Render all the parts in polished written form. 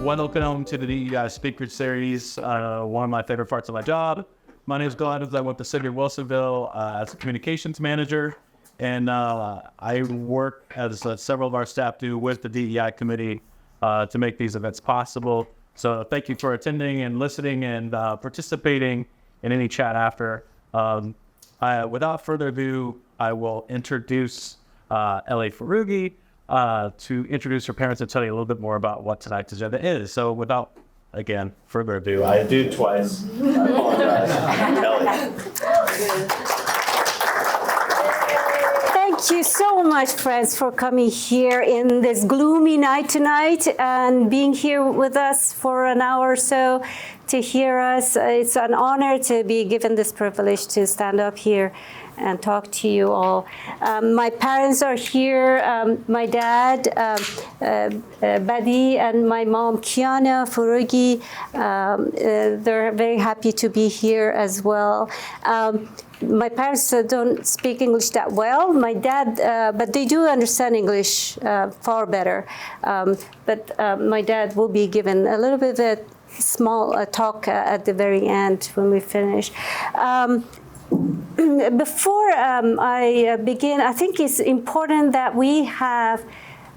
Welcome to the DEI Speaker Series, one of my favorite parts of my job. My name is Glenn. I work with the city of Wilsonville as a communications manager, and I work, as several of our staff do, with the DEI committee to make these events possible. So thank you for attending and listening and participating in any chat after. Without further ado, I will introduce Ellie Furughi to introduce her parents and tell you a little bit more about what tonight's agenda is. So without, again, further ado, I do twice. I apologize. Ellie. Thank you so much, friends, for coming here in this gloomy night tonight and being here with us for an hour or so to hear us. It's an honor to be given this privilege to stand up here and talk to you all. My parents are here, my dad, Bahá'í, and my mom, Kiana Furughi. They're very happy to be here as well. My parents don't speak English that well. My dad, but they do understand English far better. But my dad will be given a little bit of a small talk at the very end when we finish. Before I begin, I think it's important that we have,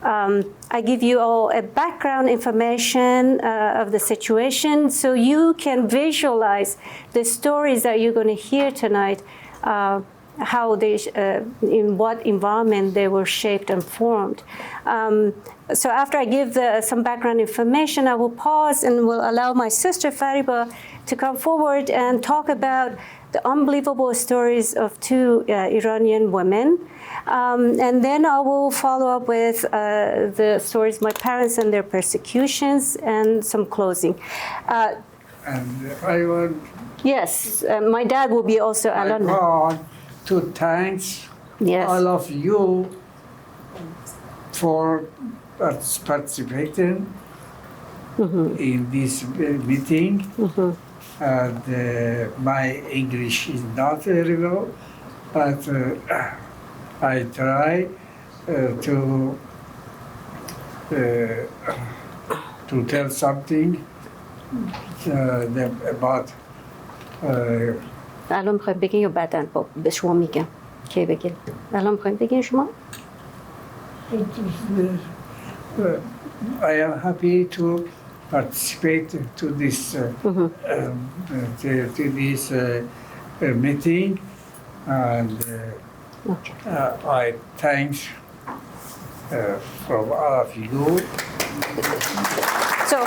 I give you all a background information of the situation so you can visualize the stories that you're going to hear tonight, how they, in what environment they were shaped and formed. So after I give some background information, I will pause and will allow my sister Fariba to come forward and talk about the unbelievable stories of two Iranian women. And then I will follow up with the stories of my parents and their persecutions and some closing. And I want... Yes, my dad will be also Alana. I want to thank all of you for participating in this meeting. And my English is not very well, but I try to tell something about. الان میخوایم بگین یا بعداً به شما میگم کی بگین؟ الان میخوایم بگین شما؟ I am happy to participate to this meeting, and I thank from all of you. So,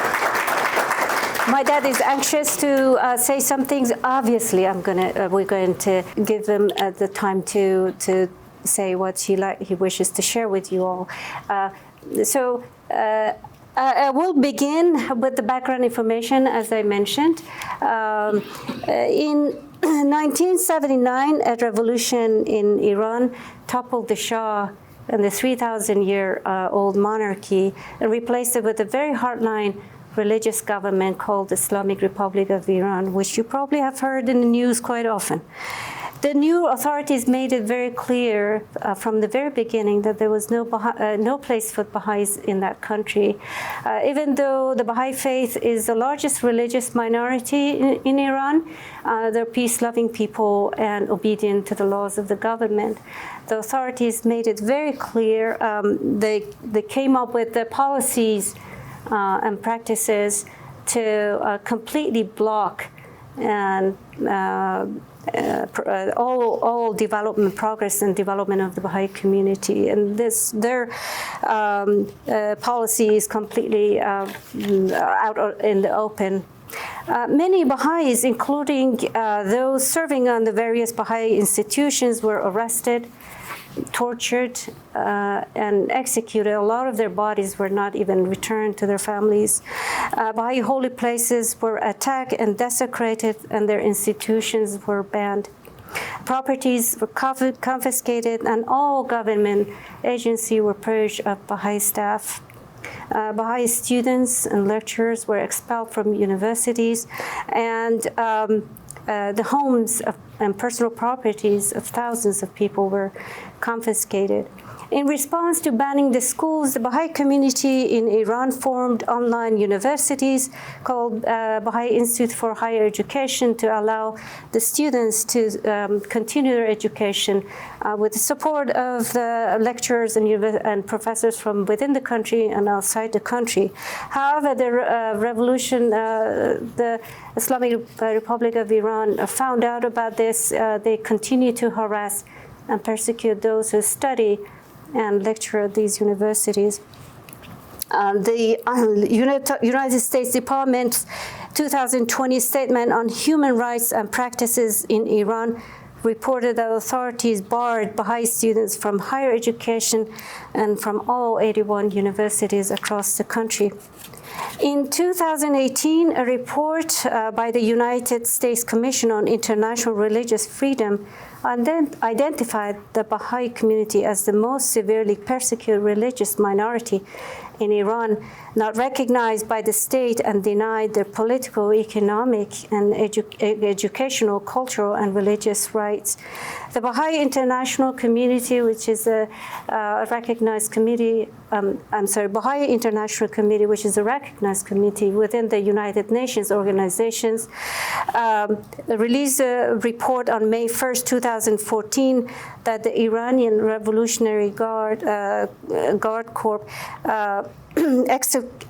my dad is anxious to say some things. Obviously, we're going to give him the time to say what he wishes to share with you all. I will begin with the background information, as I mentioned. In 1979, a revolution in Iran toppled the Shah and the 3,000-year-old monarchy and replaced it with a very hardline religious government called the Islamic Republic of Iran, which you probably have heard in the news quite often. The new authorities made it very clear from the very beginning that there was no place for Baha'is in that country. Even though the Baha'i faith is the largest religious minority in Iran, they're peace-loving people and obedient to the laws of the government. The authorities made it very clear. They came up with the policies and practices to completely block and all development, progress and development of the Baha'i community. And their policy is completely out in the open. Many Baha'is, including those serving on the various Baha'i institutions, were arrested, tortured, and executed. A lot of their bodies were not even returned to their families. Baha'i holy places were attacked and desecrated, and their institutions were banned. Properties were confiscated, and all government agencies were purged of Baha'i staff. Baha'i students and lecturers were expelled from universities, and the homes and personal properties of thousands of people were confiscated. In response to banning the schools, the Baha'i community in Iran formed online universities called Baha'i Institute for Higher Education to allow the students to continue their education with the support of the lecturers and professors from within the country and outside the country. However, the revolution, the Islamic Republic of Iran found out about this. They continue to harass and persecute those who study and lecture at these universities. The United States Department's 2020 statement on human rights and practices in Iran reported that authorities barred Baha'i students from higher education and from all 81 universities across the country. In 2018, a report by the United States Commission on International Religious Freedom identified the Baha'i community as the most severely persecuted religious minority in Iran, not recognized by the state and denied their political, economic, and educational, cultural, and religious rights. The Baha'i International Community, which is a recognized committee, Baha'i International Committee, which is a recognized committee within the United Nations organizations, released a report on May 1st, 2014, that the Iranian Revolutionary Guard Corps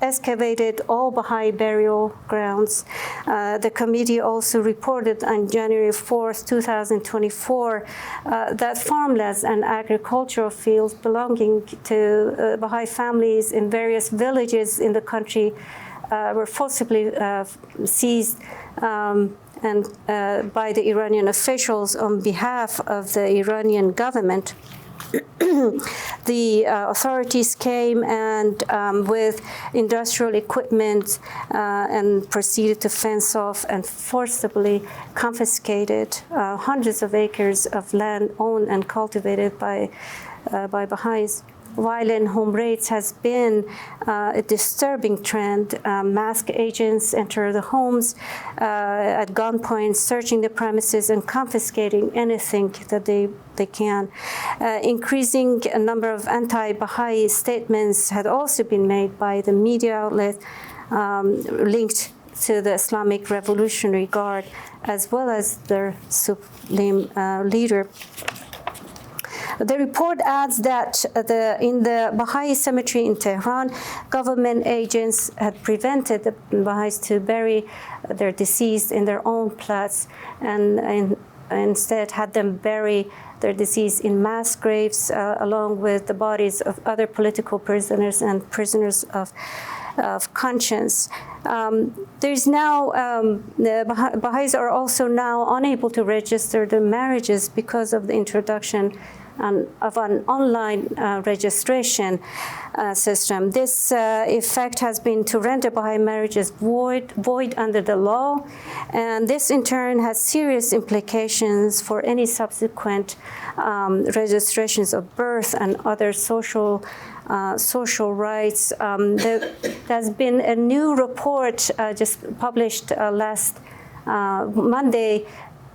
excavated all Baha'i burial grounds. The committee also reported on January 4th, 2024, that farmlands and agricultural fields belonging to Baha'i families in various villages in the country were forcibly seized and by the Iranian officials on behalf of the Iranian government. The authorities came and with industrial equipment and proceeded to fence off and forcibly confiscated hundreds of acres of land owned and cultivated by Baha'is. Violent home raids has been a disturbing trend. Masked agents enter the homes at gunpoint, searching the premises and confiscating anything that they can. Increasing a number of anti-Baha'i statements had also been made by the media outlet linked to the Islamic Revolutionary Guard, as well as their supreme leader. The report adds that in the Baha'i cemetery in Tehran, government agents had prevented the Baha'is to bury their deceased in their own plots and instead had them bury their deceased in mass graves along with the bodies of other political prisoners and prisoners of conscience. There's now, the Baha'is are also now unable to register their marriages because of the introduction of an online registration system. This effect has been to render Baha'i marriages void under the law, and this in turn has serious implications for any subsequent registrations of birth and other social rights. There's been a new report just published last Monday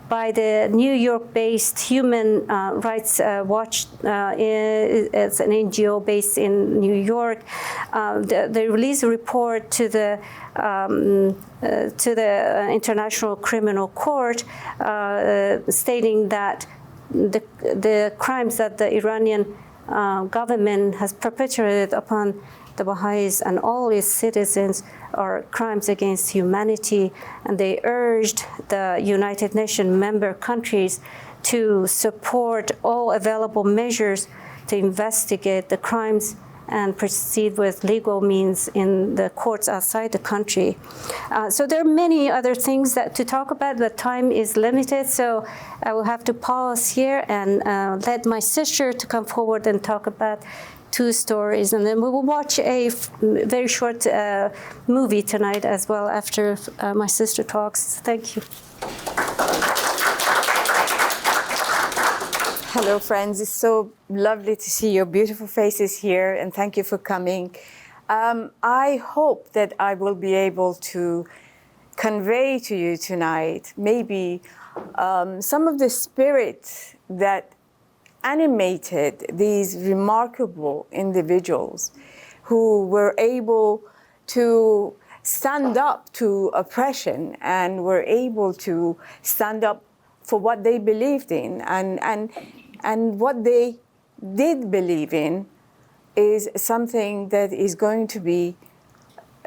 by the New York-based Human Rights Watch. It's an NGO based in New York. They released a report to the International Criminal Court stating that the crimes that the Iranian government has perpetrated upon the Baha'is and all its citizens are crimes against humanity, and they urged the United Nations member countries to support all available measures to investigate the crimes and proceed with legal means in the courts outside the country. So there are many other things to talk about, but time is limited, so I will have to pause here and let my sister to come forward and talk about two stories, and then we will watch a very short movie tonight as well after my sister talks. Thank you. Hello, friends. It's so lovely to see your beautiful faces here, and thank you for coming. I hope that I will be able to convey to you tonight maybe some of the spirit that animated these remarkable individuals who were able to stand up to oppression and were able to stand up for what they believed in, and what they did believe in is something that is going to be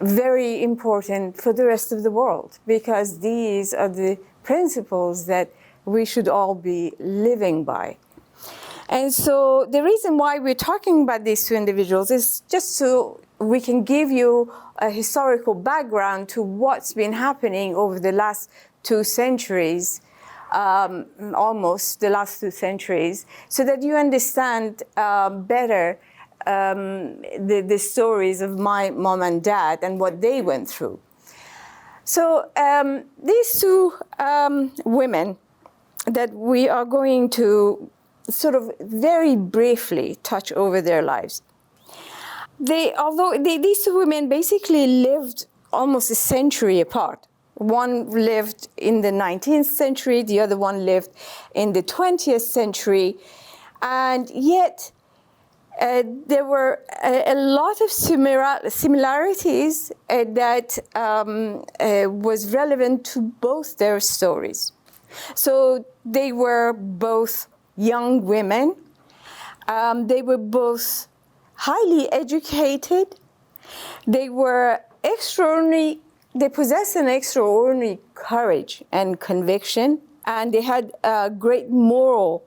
very important for the rest of the world, because these are the principles that we should all be living by. And so the reason why we're talking about these two individuals is just so we can give you a historical background to what's been happening over the last 2 centuries, almost the last 2 centuries, so that you understand better the stories of my mom and dad and what they went through. So these two women that we are going to sort of very briefly touch over their lives. These two women basically lived almost a century apart. One lived in the 19th century, the other one lived in the 20th century, and yet there were a lot of similarities that was relevant to both their stories. So they were both young women. They were both highly educated. They were extraordinary. They possessed an extraordinary courage and conviction, and they had a great moral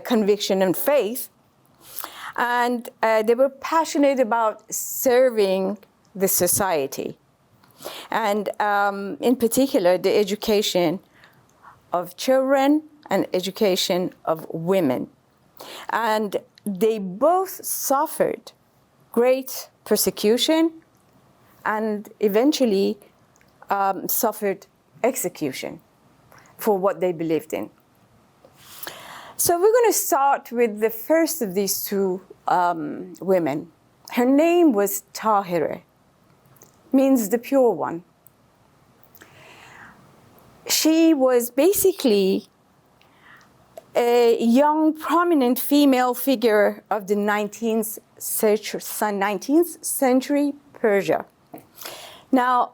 conviction and faith. And they were passionate about serving the society, and in particular, the education of children and education of women. And they both suffered great persecution and eventually suffered execution for what they believed in. So we're going to start with the first of these two women. Her name was Tahireh, means the pure one. She was basically a young, prominent female figure of the 19th century Persia. Now,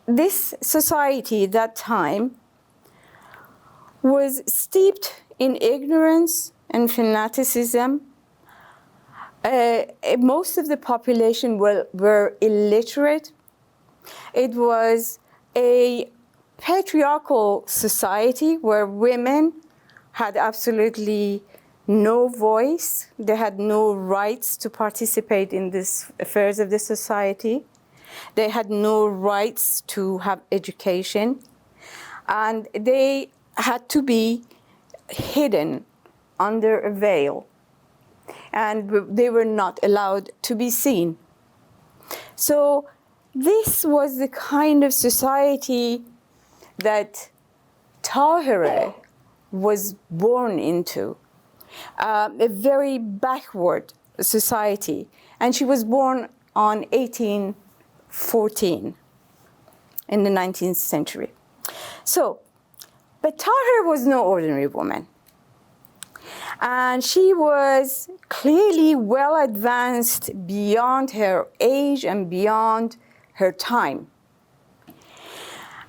this society at that time was steeped in ignorance and fanaticism. Most of the population were illiterate. It was a patriarchal society where women had absolutely no voice. They had no rights to participate in the affairs of the society. They had no rights to have education. And they had to be hidden under a veil. And they were not allowed to be seen. So this was the kind of society that Tahireh was born into, a very backward society. And she was born on 1814 in the 19th century. So, but Tahireh was no ordinary woman. And she was clearly well advanced beyond her age and beyond her time.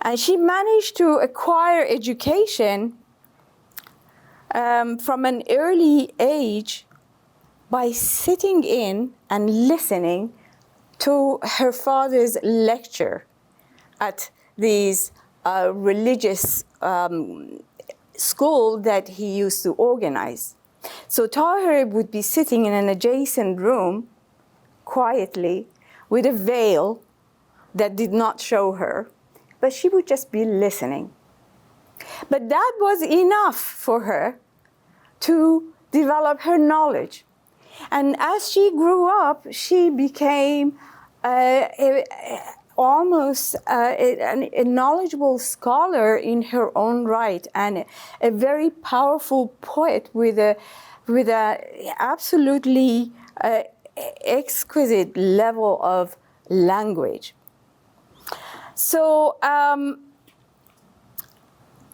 And she managed to acquire education from an early age by sitting in and listening to her father's lecture at these religious school that he used to organize. So Tahireh would be sitting in an adjacent room quietly with a veil that did not show her, but she would just be listening. But that was enough for her to develop her knowledge. And as she grew up, she became almost a knowledgeable scholar in her own right, and a very powerful poet with a absolutely exquisite level of language. So,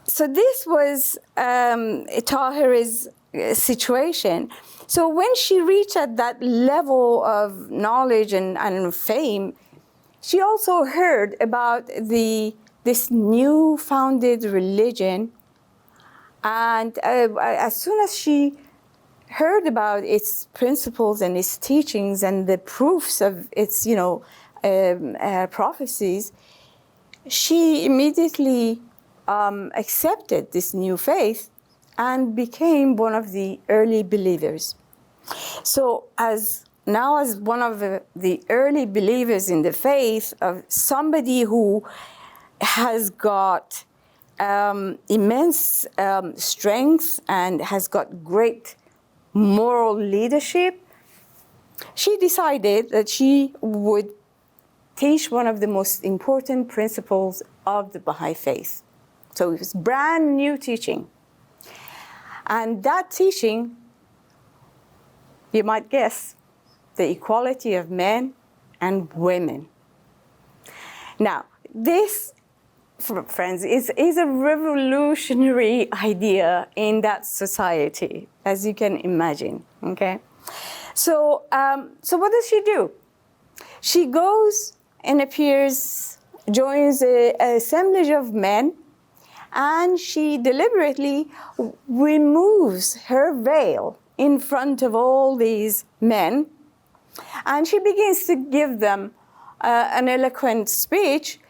so this was Tahir's situation. So when she reached at that level of knowledge and fame, she also heard about this new founded religion. And as soon as she heard about its principles and its teachings and the proofs of its, prophecies, she immediately accepted this new faith and became one of the early believers. So as one of the early believers in the faith, of somebody who has got immense strength and has got great moral leadership, she decided that she would teach one of the most important principles of the Baha'i faith. So it was brand new teaching. And that teaching, you might guess, the equality of men and women. Now, this, friends, is a revolutionary idea in that society, as you can imagine, okay? So what does she do? She goes and joins an assemblage of men, and she deliberately removes her veil in front of all these men, and she begins to give them an eloquent speech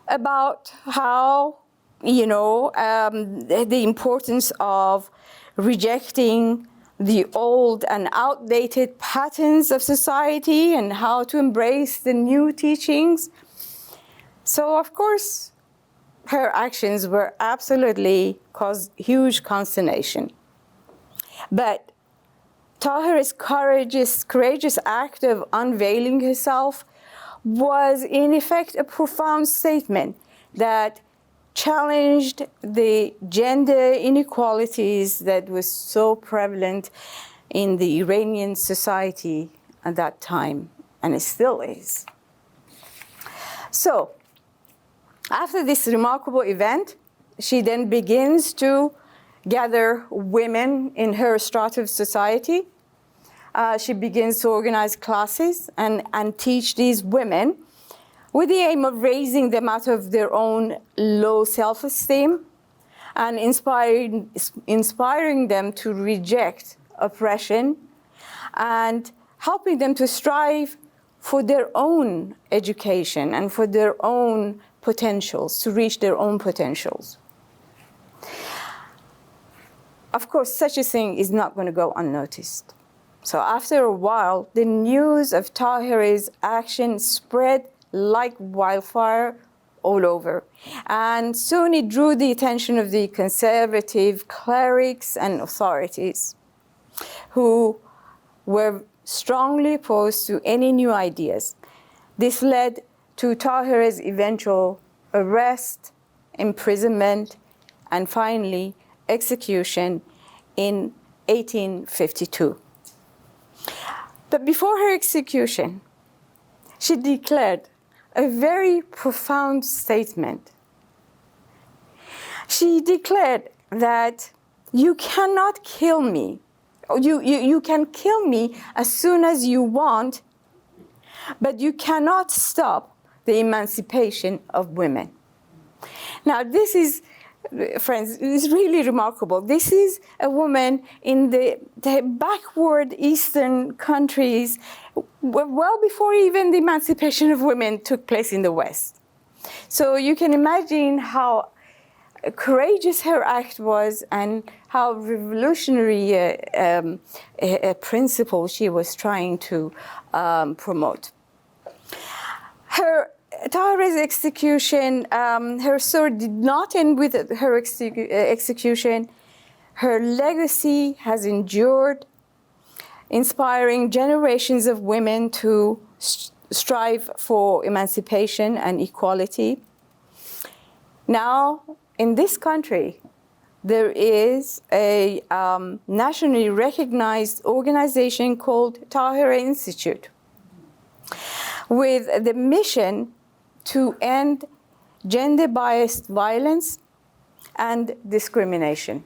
about how, the importance of rejecting the old and outdated patterns of society and how to embrace the new teachings. So, of course, her actions were absolutely caused huge consternation. But Tahir's courageous act of unveiling herself was, in effect, a profound statement that challenged the gender inequalities that was so prevalent in the Iranian society at that time, and it still is. So, after this remarkable event, she then begins to gather women in her strata of society. She begins to organize classes and teach these women with the aim of raising them out of their own low self-esteem and inspiring them to reject oppression and helping them to strive for their own education and for their own potentials, to reach their own potentials. Of course, such a thing is not going to go unnoticed. So after a while, the news of Tahir's action spread like wildfire all over. And soon it drew the attention of the conservative clerics and authorities who were strongly opposed to any new ideas. This led to Tahir's eventual arrest, imprisonment, and finally execution in 1852. But before her execution, she declared a very profound statement. She declared that you cannot kill me. You can kill me as soon as you want, but you cannot stop the emancipation of women. Now, this is, friends, is really remarkable. This is a woman in the backward Eastern countries, well before even the emancipation of women took place in the West. So you can imagine how courageous her act was and how revolutionary a principle she was trying to promote. Tahir's execution, her story did not end with her execution. Her legacy has endured, inspiring generations of women to strive for emancipation and equality. Now, in this country, there is a nationally recognized organization called Tahir Institute with the mission to end gender-biased violence, and discrimination.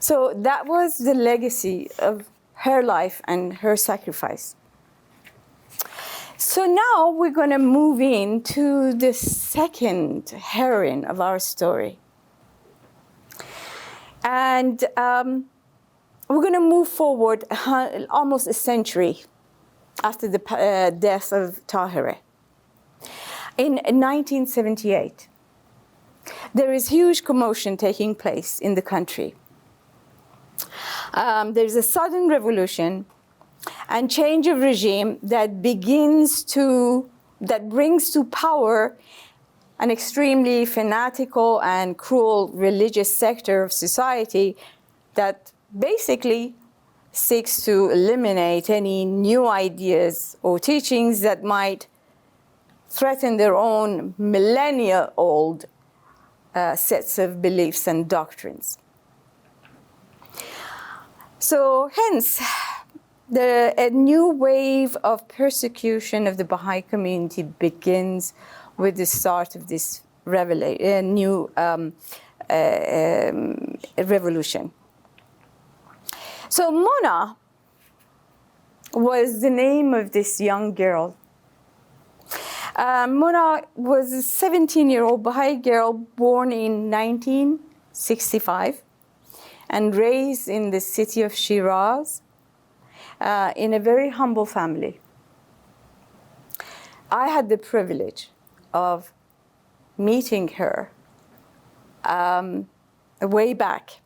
So that was the legacy of her life and her sacrifice. So now we're going to move into the second heroine of our story. And we're going to move forward almost a century after the death of Tahirih. In 1978, there is huge commotion taking place in the country. There's a sudden revolution and change of regime that brings to power an extremely fanatical and cruel religious sector of society that basically seeks to eliminate any new ideas or teachings that might threaten their own millennia-old sets of beliefs and doctrines. So hence, a new wave of persecution of the Baha'i community begins with the start of this new revolution. So Mona was the name of this young girl. Mona was a 17-year-old Baha'i girl born in 1965 and raised in the city of Shiraz in a very humble family. I had the privilege of meeting her way back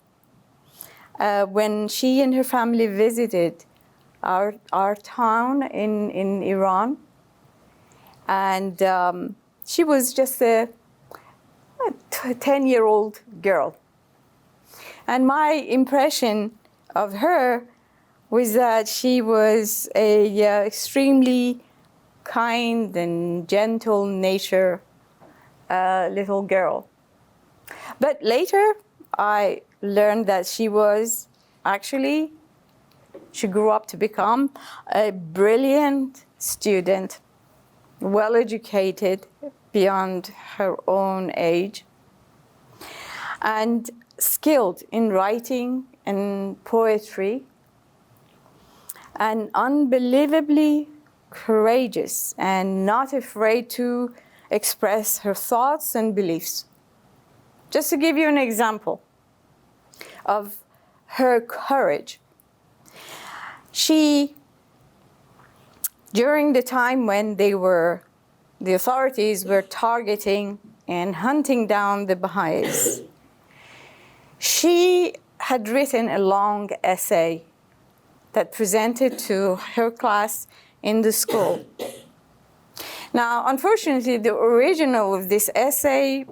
when she and her family visited our town in Iran. And she was just a 10-year-old girl. And my impression of her was that she was a extremely kind and gentle nature little girl. But later, I learned that she grew up to become a brilliant student, well-educated beyond her own age, and skilled in writing and poetry, and unbelievably courageous and not afraid to express her thoughts and beliefs. Just to give you an example of her courage, during the time when the authorities were targeting and hunting down the Baha'is, she had written a long essay that presented to her class in the school. Now, unfortunately, the original of this essay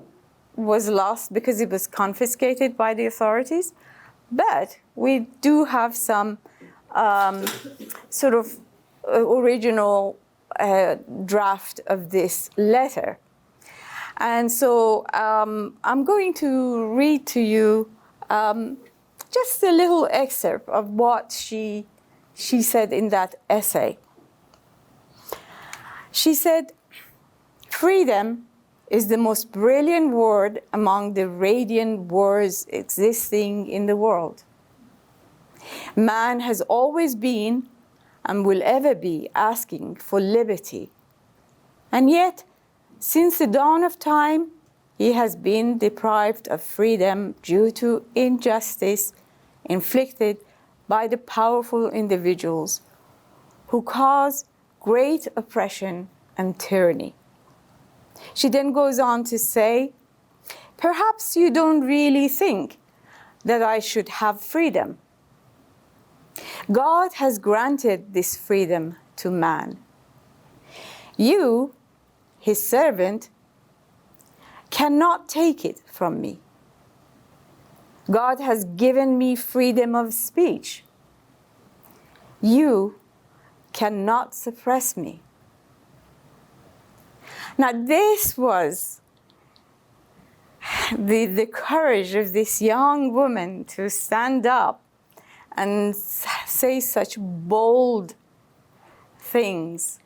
was lost because it was confiscated by the authorities, but we do have some sort of original draft of this letter. And so I'm going to read to you just a little excerpt of what she said in that essay. She said, "Freedom is the most brilliant word among the radiant words existing in the world. Man has always been and will ever be asking for liberty. And yet, since the dawn of time, he has been deprived of freedom due to injustice inflicted by the powerful individuals who cause great oppression and tyranny." She then goes on to say, "Perhaps you don't really think that I should have freedom. God has granted this freedom to man. You, his servant, cannot take it from me. God has given me freedom of speech. You cannot suppress me." Now, this was the courage of this young woman to stand up and say such bold things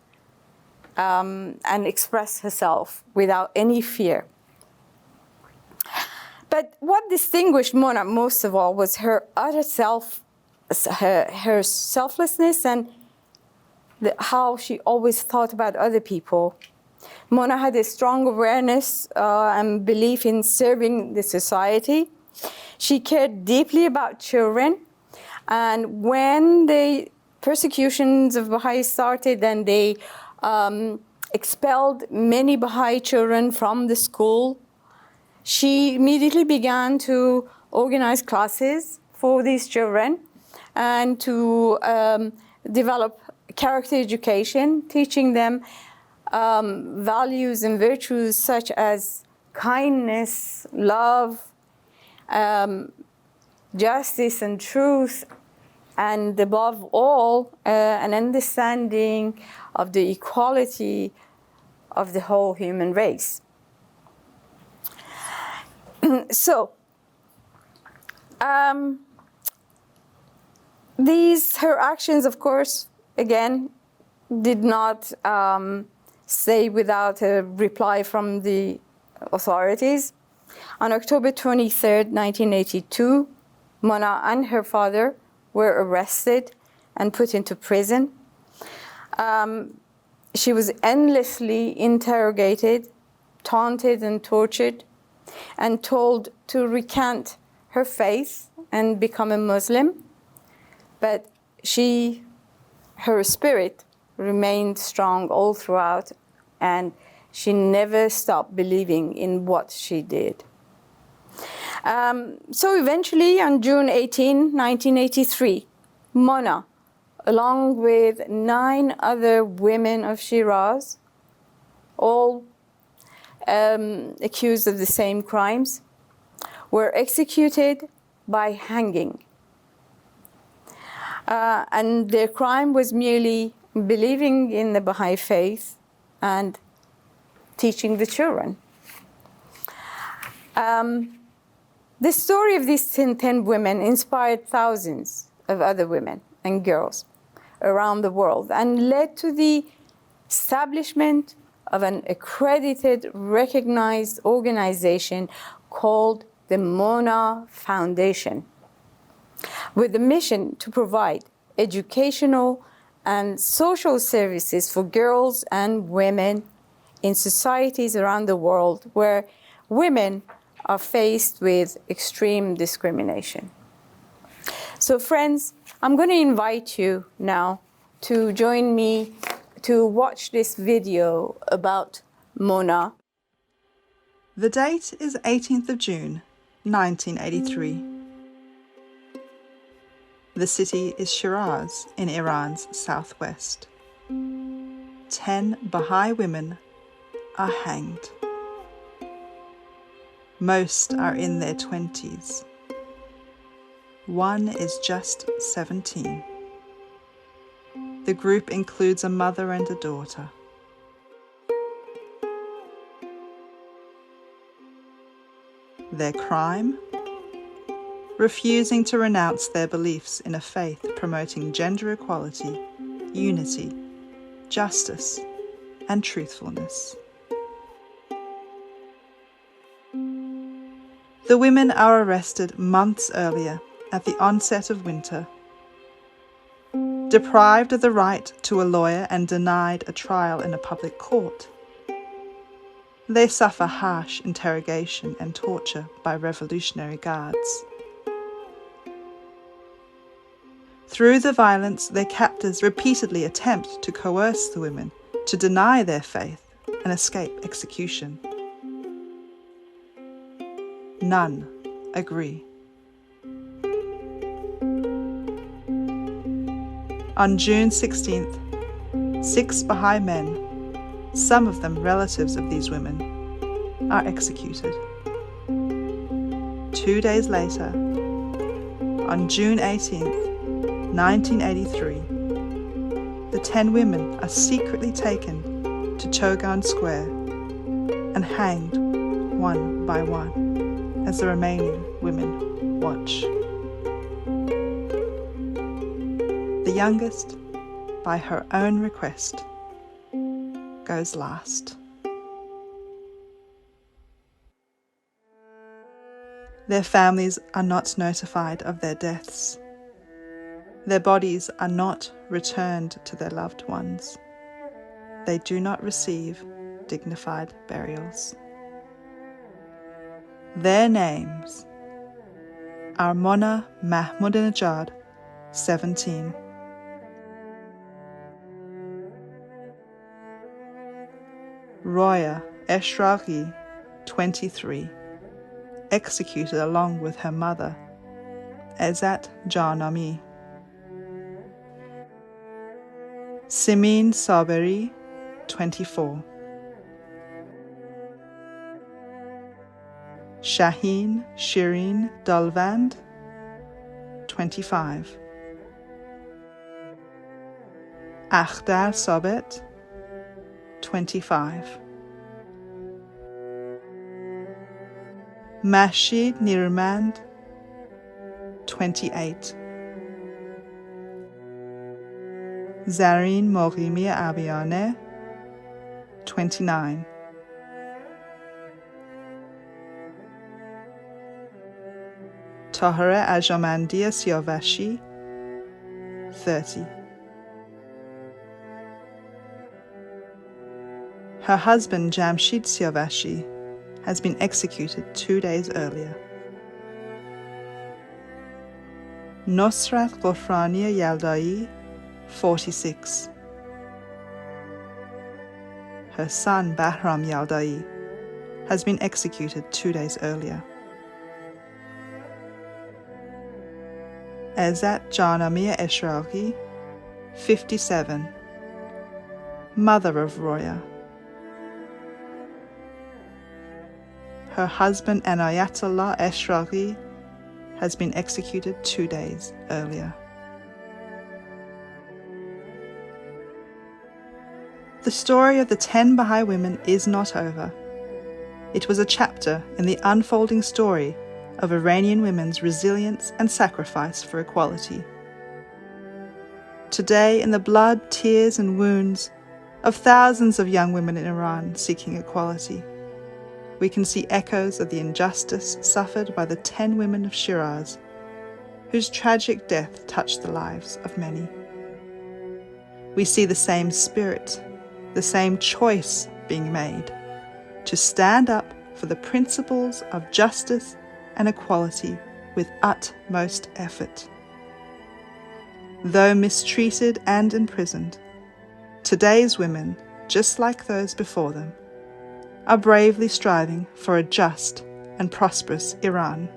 and express herself without any fear. But what distinguished Mona most of all was her utter her selflessness and how she always thought about other people. Mona had a strong awareness and belief in serving the society. She cared deeply about children. And when the persecutions of Baha'i started and they expelled many Baha'i children from the school, she immediately began to organize classes for these children and to develop character education, teaching them values and virtues such as kindness, love, justice and truth, and above all, an understanding of the equality of the whole human race. So, her actions, of course, again, did not stay without a reply from the authorities. On October 23rd, 1982, Mona and her father were arrested and put into prison. She was endlessly interrogated, taunted and tortured, and told to recant her faith and become a Muslim. But her spirit remained strong all throughout, and she never stopped believing in what she did. So eventually, on June 18, 1983, Mona, along with 9 other women of Shiraz, all accused of the same crimes, were executed by hanging. And their crime was merely believing in the Baha'i faith and teaching the children. The story of these 10 women inspired thousands of other women and girls around the world and led to the establishment of an accredited, recognized organization called the Mona Foundation, with the mission to provide educational and social services for girls and women in societies around the world where women are faced with extreme discrimination. So friends, I'm going to invite you now to join me to watch this video about Mona. The date is 18th of June, 1983. The city is Shiraz in Iran's southwest. 10 Baha'i women are hanged. Most are in their 20s. One is just 17. The group includes a mother and a daughter. Their crime? Refusing to renounce their beliefs in a faith promoting gender equality, unity, justice, and truthfulness. The women are arrested months earlier at the onset of winter. Deprived of the right to a lawyer and denied a trial in a public court, they suffer harsh interrogation and torture by Revolutionary Guards. Through the violence, their captors repeatedly attempt to coerce the women to deny their faith and escape execution. None agree. On June 16th, 6 Baha'i men, some of them relatives of these women, are executed. 2 days later, on June 18th, 1983, the 10 women are secretly taken to Chogan Square and hanged one by one as the remaining women watch. The youngest, by her own request, goes last. Their families are not notified of their deaths. Their bodies are not returned to their loved ones. They do not receive dignified burials. Their names are Mona Mahmoudinejad, 17, Roya Eshraghi, 23, executed along with her mother, Ezat Janami. Simin Saberi, 24. Shaheen Shireen Dalvand, 25. Akhdar Sabet, 25. Mashid Nirmand, 28. Zareen Moghimi Abiane, 29. Tahara Ajamandia Siavashi, 30. Her husband Jamshid Siavashi has been executed 2 days earlier. Nosrat Ghofrania Yaldai, 46. Her son Bahram Yaldai has been executed 2 days earlier. Ezat Janamia Eshraghi, 57, mother of Roya. Her husband Anayatollah Eshraghi has been executed 2 days earlier. The story of the 10 Bahá'í women is not over. It was a chapter in the unfolding story of Iranian women's resilience and sacrifice for equality. Today, in the blood, tears and wounds of thousands of young women in Iran seeking equality, we can see echoes of the injustice suffered by the 10 women of Shiraz, whose tragic death touched the lives of many. We see the same spirit, the same choice being made to stand up for the principles of justice and equality with utmost effort. Though mistreated and imprisoned, today's women, just like those before them, are bravely striving for a just and prosperous Iran.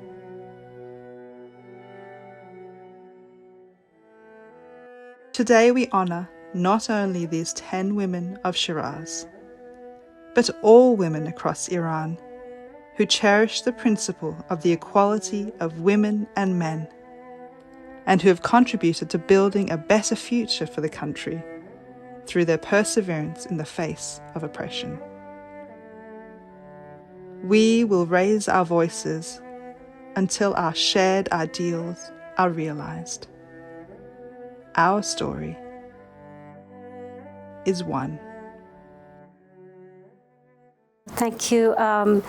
Today we honor not only these 10 women of Shiraz, but all women across Iran who cherish the principle of the equality of women and men, and who have contributed to building a better future for the country through their perseverance in the face of oppression. We will raise our voices until our shared ideals are realized. Our story is one. Thank you. I'd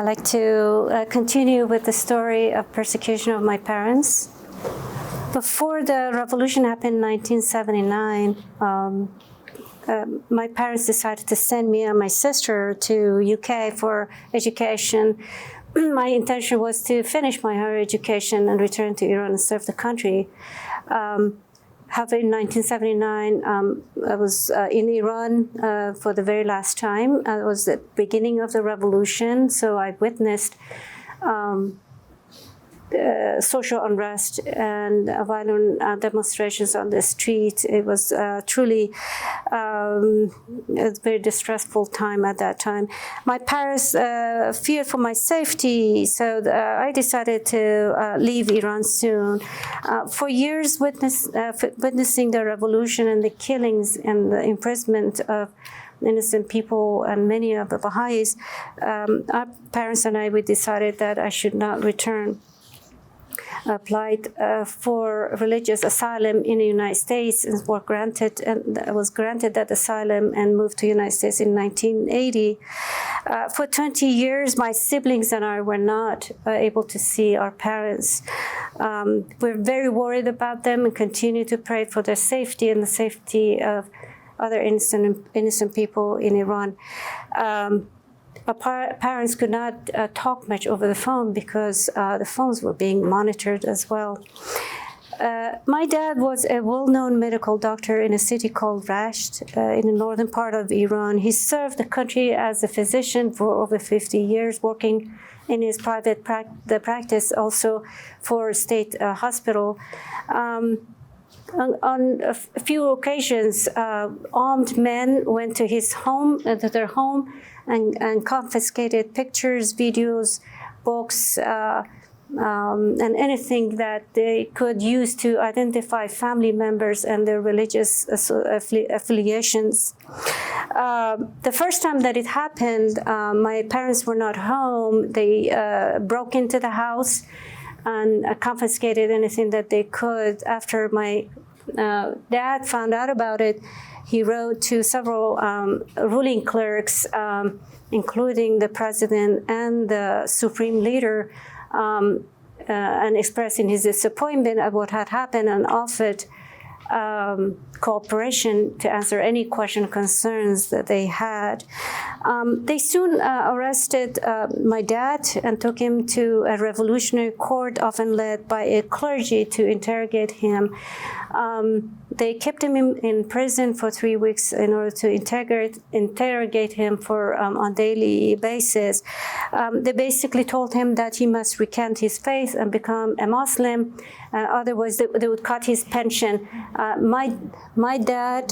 like to continue with the story of persecution of my parents. Before the revolution happened in 1979, my parents decided to send me and my sister to UK for education. My intention was to finish my higher education and return to Iran and serve the country. However, in 1979, I was in Iran for the very last time. It was the beginning of the revolution, so I witnessed social unrest and violent demonstrations on the street. It was truly a very distressful time at that time. My parents feared for my safety, so I decided to leave Iran soon. For years, witnessing the revolution and the killings and the imprisonment of innocent people and many of the Baha'is, our parents and I, we decided that I should not return. applied for religious asylum in the United States and was granted that asylum and moved to the United States in 1980. For 20 years, my siblings and I were not able to see our parents. We're very worried about them and continue to pray for their safety and the safety of other innocent people in Iran. Our parents could not talk much over the phone because the phones were being monitored as well. My dad was a well-known medical doctor in a city called Rasht in the northern part of Iran. He served the country as a physician for over 50 years, working in his private practice, also for a state hospital. On a few occasions, armed men went to their home, and confiscated pictures, videos, books, and anything that they could use to identify family members and their religious affiliations. The first time that it happened, my parents were not home. They broke into the house and confiscated anything that they could. After my dad found out about it, he wrote to several ruling clerks, including the president and the supreme leader, and expressing his disappointment at what had happened and offered cooperation to answer any question or concerns that they had. They soon arrested my dad and took him to a revolutionary court, often led by a clergy, to interrogate him. They kept him in prison for 3 weeks in order to interrogate him on daily basis. They basically told him that he must recant his faith and become a Muslim. Otherwise, they would cut his pension. My dad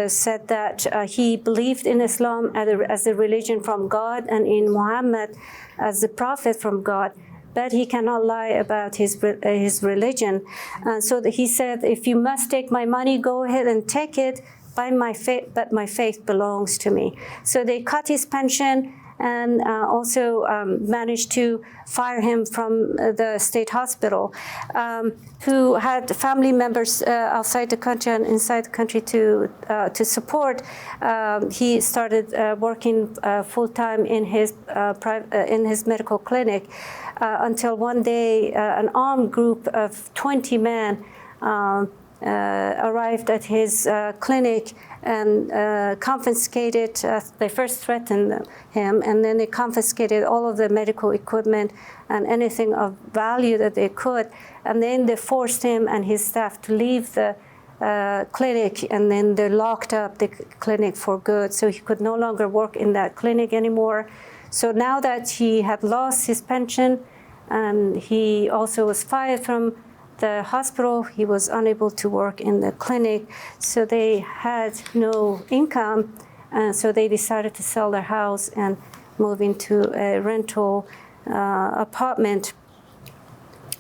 said that he believed in Islam as a religion from God and in Muhammad as the prophet from God, but he cannot lie about his religion. So he said, if you must take my money, go ahead and take it, but my faith belongs to me. So they cut his pension and also managed to fire him from the state hospital, who had family members outside the country and inside the country to support. He started working full-time in his medical clinic until one day an armed group of 20 men arrived at his clinic and confiscated. They first threatened him, and then they confiscated all of the medical equipment and anything of value that they could. And then they forced him and his staff to leave the clinic, and then they locked up the clinic for good. So he could no longer work in that clinic anymore. So now that he had lost his pension and he also was fired from the hospital, he was unable to work in the clinic, so they had no income, and so they decided to sell their house and move into a rental apartment.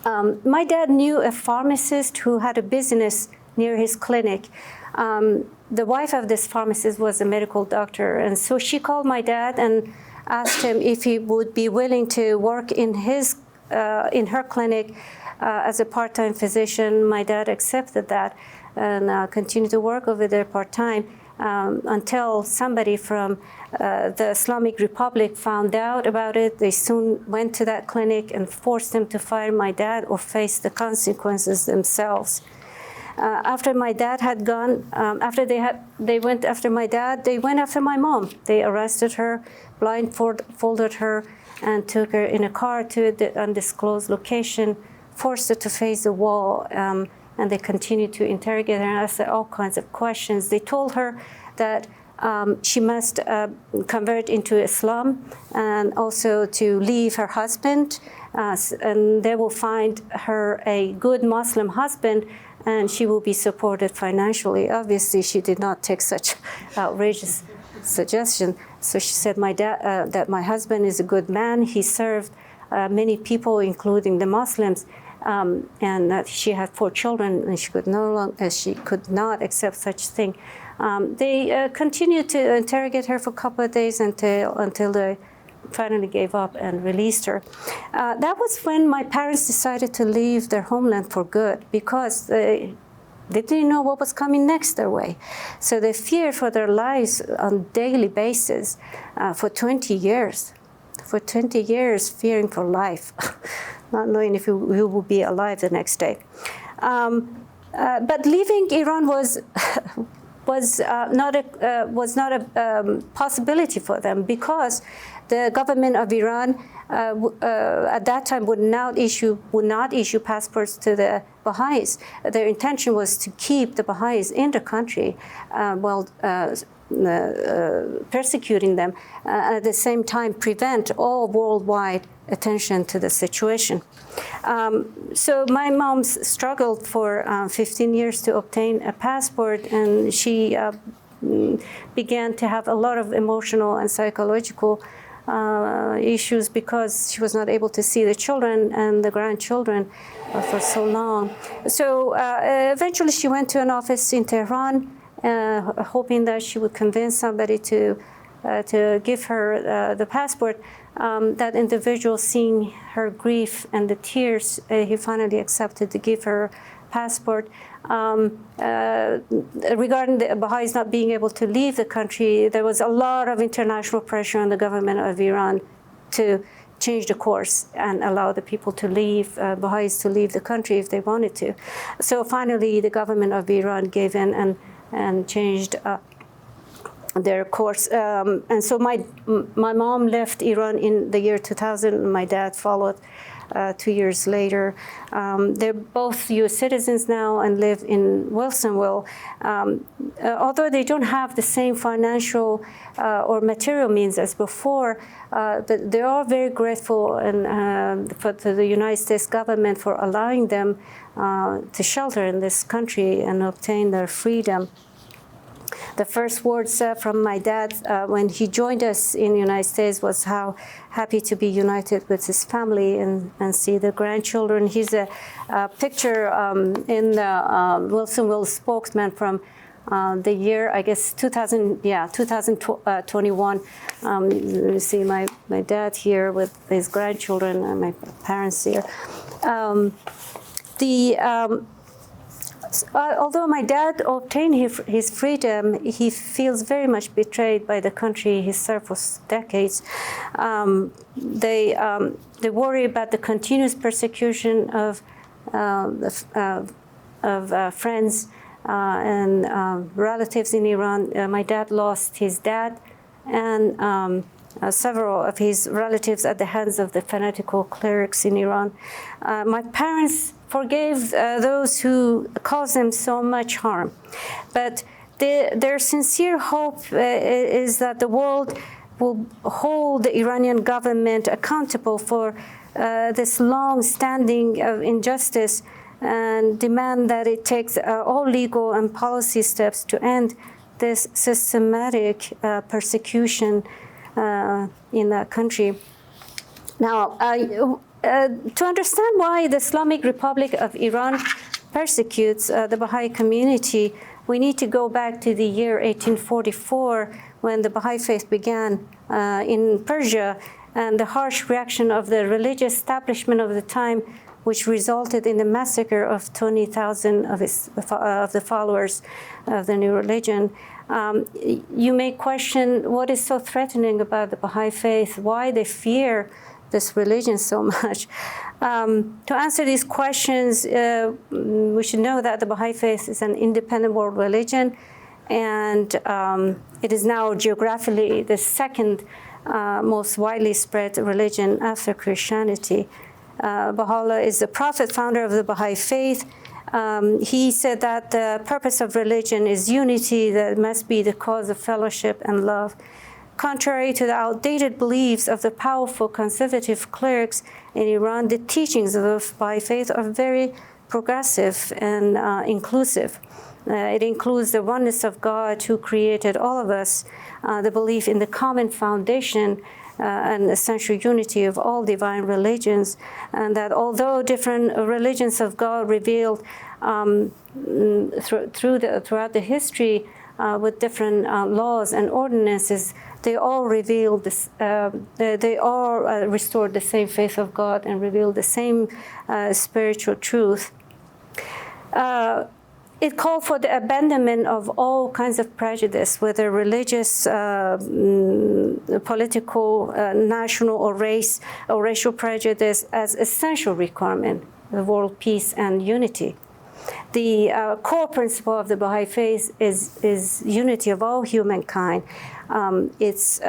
My dad knew a pharmacist who had a business near his clinic. The wife of this pharmacist was a medical doctor, and so she called my dad and asked him if he would be willing to work in her clinic as a part-time physician. My dad accepted that and continued to work over there part-time until somebody from the Islamic Republic found out about it. They soon went to that clinic and forced him to fire my dad or face the consequences themselves. After my dad had gone, after they went after my dad, they went after my mom. They arrested her, blindfolded her, and took her in a car to the undisclosed location, forced her to face the wall, and they continued to interrogate her and ask her all kinds of questions. They told her that she must convert into Islam and also to leave her husband, and they will find her a good Muslim husband, and she will be supported financially. Obviously, she did not take such outrageous suggestion. So she said, that my husband is a good man. He served many people, including the Muslims, and that she had 4 children, and she could not accept such thing. They continued to interrogate her for a couple of days until they finally gave up and released her. That was when my parents decided to leave their homeland for good, because they didn't know what was coming next their way. So they feared for their lives on a daily basis for 20 years. For 20 years, fearing for life, not knowing if we will be alive the next day. But leaving Iran was not a possibility for them, because the government of Iran at that time would not issue passports to the Baha'is. Their intention was to keep the Baha'is in the country while persecuting them, at the same time prevent all worldwide attention to the situation. So my mom struggled for 15 years to obtain a passport, and she began to have a lot of emotional and psychological issues because she was not able to see the children and the grandchildren for so long. So eventually she went to an office in Tehran, hoping that she would convince somebody to give her the passport. That individual, seeing her grief and the tears, he finally accepted to give her passport. Regarding the Baha'is not being able to leave the country, there was a lot of international pressure on the government of Iran to change the course and allow the people to leave, Baha'is to leave the country if they wanted to. So finally, the government of Iran gave in and changed their course. And so my mom left Iran in the year 2000, and my dad followed 2 years later. They're both U.S. citizens now and live in Wilsonville. Although they don't have the same financial or material means as before, they are very grateful to the United States government for allowing them to shelter in this country and obtain their freedom. The first words from my dad when he joined us in the United States was how happy to be united with his family and see the grandchildren. He's a picture in the Wilsonville spokesman from the year, I guess, 2021. You see my dad here with his grandchildren and my parents here. Although my dad obtained his freedom, he feels very much betrayed by the country he served for decades. They worry about the continuous persecution of friends and relatives in Iran. My dad lost his dad and several of his relatives at the hands of the fanatical clerics in Iran. My parents forgave those who caused them so much harm. But their sincere hope is that the world will hold the Iranian government accountable for this long-standing injustice and demand that it takes all legal and policy steps to end this systematic persecution in that country. Now, to understand why the Islamic Republic of Iran persecutes the Baha'i community, we need to go back to the year 1844 when the Baha'i faith began in Persia, and the harsh reaction of the religious establishment of the time, which resulted in the massacre of 20,000 of the followers of the new religion. You may question what is so threatening about the Baha'i faith, why they fear this religion so much. To answer these questions, we should know that the Baha'i faith is an independent world religion, and it is now geographically the second most widely spread religion after Christianity. Baha'u'llah is the prophet, founder of the Baha'i faith. He said that the purpose of religion is unity, that must be the cause of fellowship and love. Contrary to the outdated beliefs of the powerful conservative clerics in Iran, the teachings of the Baha'i faith are very progressive and inclusive. It includes the oneness of God who created all of us, the belief in the common foundation and essential unity of all divine religions, and that although different religions of God revealed throughout the history with different laws and ordinances, they all revealed this. They all restored the same faith of God and revealed the same spiritual truth. It called for the abandonment of all kinds of prejudice, whether religious, political, national, or racial prejudice, as essential requirement of world peace and unity. The core principle of the Baha'i faith is unity of all humankind. Its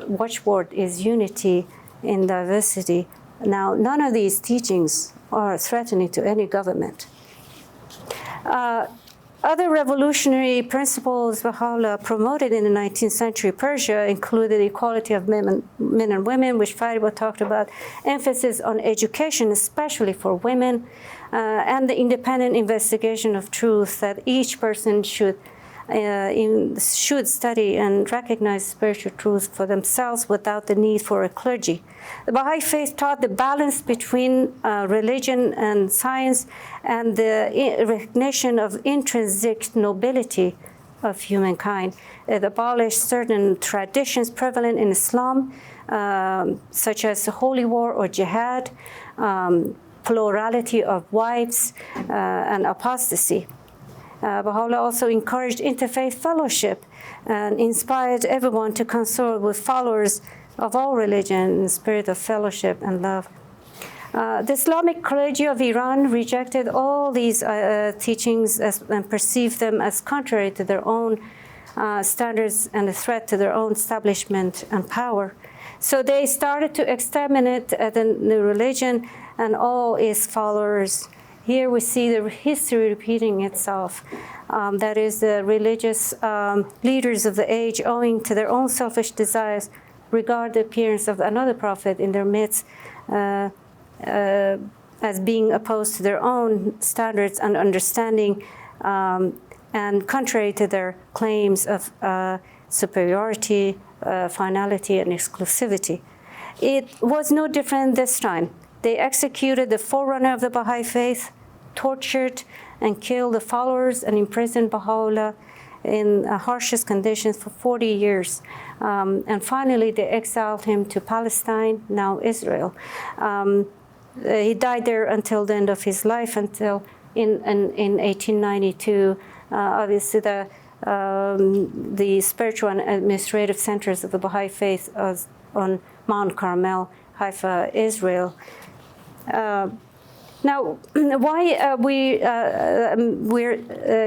watchword is unity in diversity. Now, none of these teachings are threatening to any government. Other revolutionary principles Baha'u'llah promoted in the 19th century Persia included equality of men and women, which Fariba talked about, emphasis on education, especially for women, and the independent investigation of truth, that each person should study and recognize spiritual truth for themselves without the need for a clergy. The Baha'i faith taught the balance between religion and science and the recognition of intrinsic nobility of humankind. It abolished certain traditions prevalent in Islam, such as holy war or jihad, plurality of wives, and apostasy. Baha'u'llah also encouraged interfaith fellowship and inspired everyone to consort with followers of all religion in the spirit of fellowship and love. The Islamic clergy of Iran rejected all these teachings and perceived them as contrary to their own standards and a threat to their own establishment and power. So they started to exterminate the religion and all its followers. Here we see the history repeating itself. That is, the religious leaders of the age, owing to their own selfish desires, regard the appearance of another prophet in their midst as being opposed to their own standards and understanding, and contrary to their claims of superiority, finality, and exclusivity. It was no different this time. They executed the forerunner of the Baha'i faith, tortured and killed the followers, and imprisoned Baha'u'llah in harshest conditions for 40 years. And finally, they exiled him to Palestine, now Israel. He died there until the end of his life, until in 1892. Obviously, the spiritual and administrative centers of the Baha'i faith was on Mount Carmel, Haifa, Israel. Now, why we're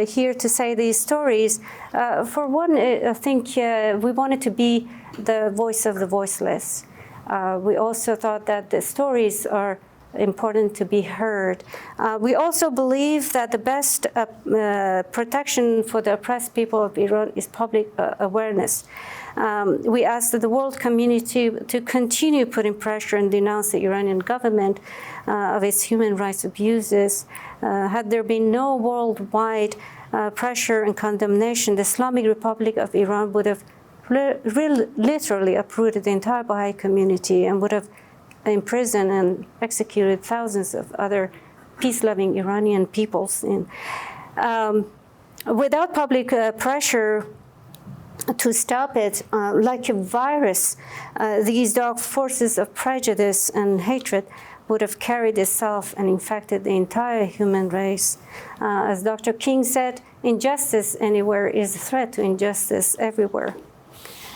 here to say these stories? For one, I think we wanted to be the voice of the voiceless. We also thought that the stories are important to be heard. We also believe that the best protection for the oppressed people of Iran is public awareness. We ask that the world community to continue putting pressure and denounce the Iranian government of its human rights abuses. Had there been no worldwide pressure and condemnation, the Islamic Republic of Iran would have literally uprooted the entire Baha'i community and would have imprisoned and executed thousands of other peace-loving Iranian peoples. Without public pressure to stop it, like a virus, these dark forces of prejudice and hatred would have carried itself and infected the entire human race. As Dr. King said, injustice anywhere is a threat to injustice everywhere.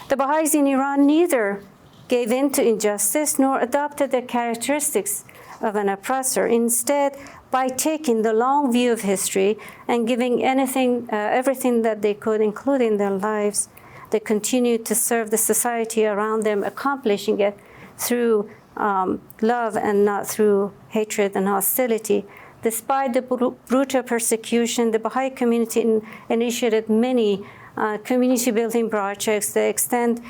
The Baha'is in Iran neither gave in to injustice nor adopted the characteristics of an oppressor. Instead, by taking the long view of history and giving everything that they could, including their lives, they continued to serve the society around them, accomplishing it through love and not through hatred and hostility. Despite the brutal persecution, the Baha'i community initiated many community building projects. They extend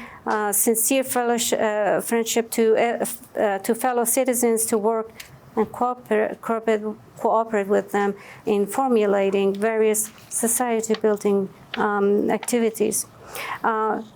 sincere friendship to fellow citizens to work and cooperate with them in formulating various society building activities.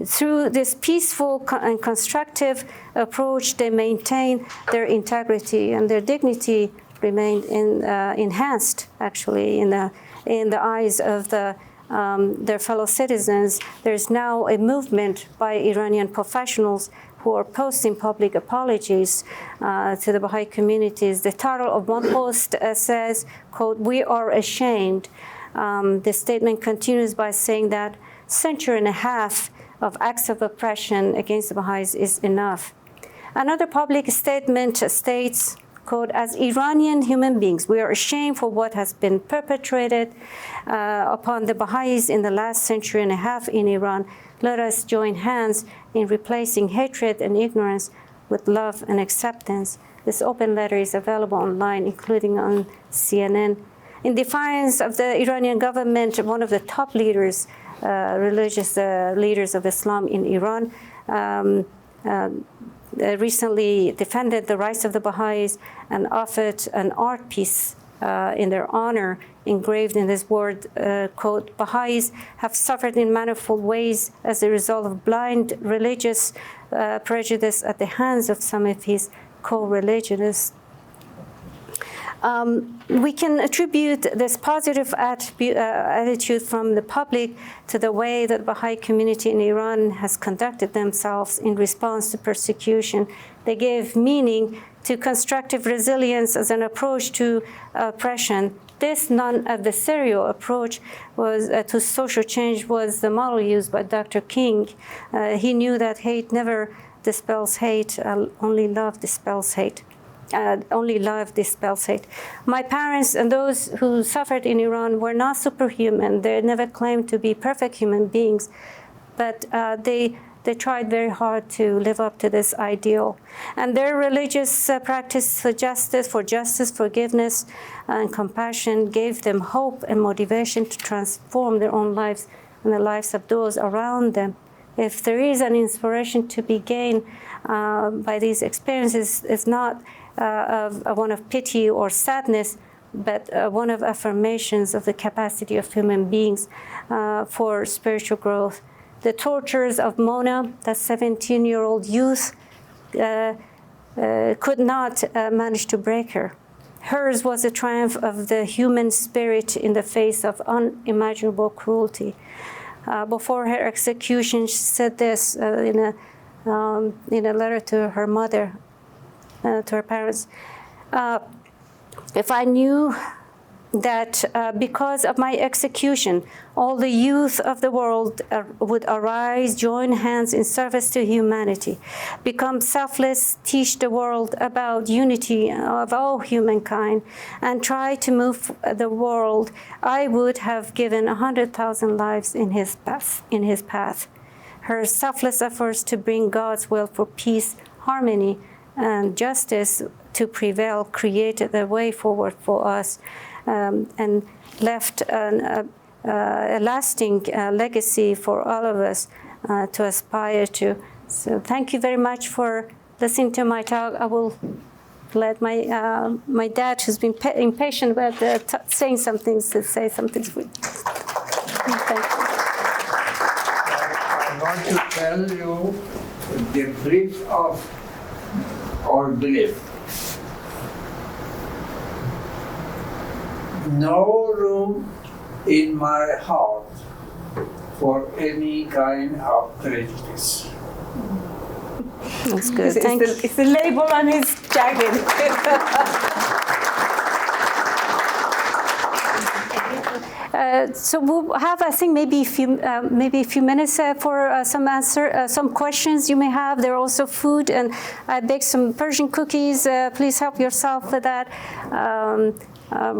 Through this peaceful and constructive approach, they maintain their integrity, and their dignity remained enhanced, actually, in the eyes of the their fellow citizens, there's now a movement by Iranian professionals who are posting public apologies to the Baha'i communities. The title of one post says, quote, "We are ashamed." The statement continues by saying that century and a half of acts of oppression against the Baha'is is enough. Another public statement states, quote, "As Iranian human beings, we are ashamed for what has been perpetrated upon the Baha'is in the last century and a half in Iran. Let us join hands in replacing hatred and ignorance with love and acceptance." This open letter is available online, including on CNN. In defiance of the Iranian government, one of the top leaders, religious leaders of Islam in Iran, recently defended the rights of the Baha'is and offered an art piece in their honor, engraved in this word, quote, "Baha'is have suffered in manifold ways as a result of blind religious prejudice at the hands of some of his co-religionists." We can attribute this positive attitude from the public to the way that the Baha'i community in Iran has conducted themselves in response to persecution. They gave meaning to constructive resilience as an approach to oppression. This non-adversarial approach to social change was the model used by Dr. King. He knew that hate never dispels hate, only love dispels hate. Only love dispels hate. My parents and those who suffered in Iran were not superhuman. They never claimed to be perfect human beings, but they tried very hard to live up to this ideal. And their religious practice for justice, forgiveness, and compassion gave them hope and motivation to transform their own lives and the lives of those around them. If there is an inspiration to be gained by these experiences, it's not one of pity or sadness, but one of affirmations of the capacity of human beings for spiritual growth. The tortures of Mona, that 17-year-old youth, could not manage to break her. Hers was a triumph of the human spirit in the face of unimaginable cruelty. Before her execution, she said this in a letter to her mother, to her parents. If I knew that because of my execution, all the youth of the world would arise, join hands in service to humanity, become selfless, teach the world about unity of all humankind, and try to move the world, I would have given 100,000 lives in his path. Her selfless efforts to bring God's will for peace, harmony, and justice to prevail created a way forward for us and left a lasting legacy for all of us to aspire to. So thank you very much for listening to my talk. I will let my dad, who's been impatient about saying some things, to say something sweet. Thank you. I want to tell you the brief of our belief. No room in my heart for any kind of prejudice. That's good. Thank you. It's the label on his jacket. So we'll have, I think, maybe a few minutes for some questions you may have. There are also food, and I baked some Persian cookies. Please help yourself with that.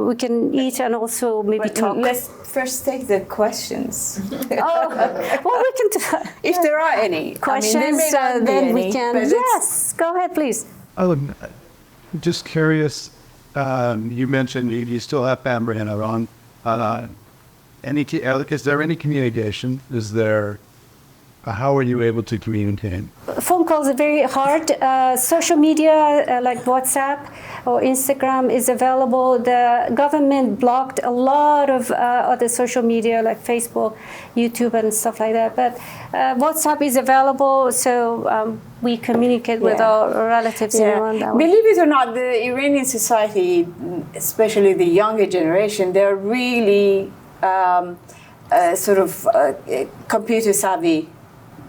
We can eat and also maybe talk. Let's first take the questions. Oh, well, we can do If there are any questions, I mean, there may not be then we any, can. but Yes, go ahead, please. I'm just curious, you mentioned you still have family in Iran. Is there any communication? How are you able to communicate? Phone calls are very hard. Social media like WhatsApp or Instagram is available. The government blocked a lot of other social media like Facebook, YouTube, and stuff like that. But WhatsApp is available, so we communicate with our relatives in Iran that way. Believe it or not, the Iranian society, especially the younger generation, they're really computer savvy.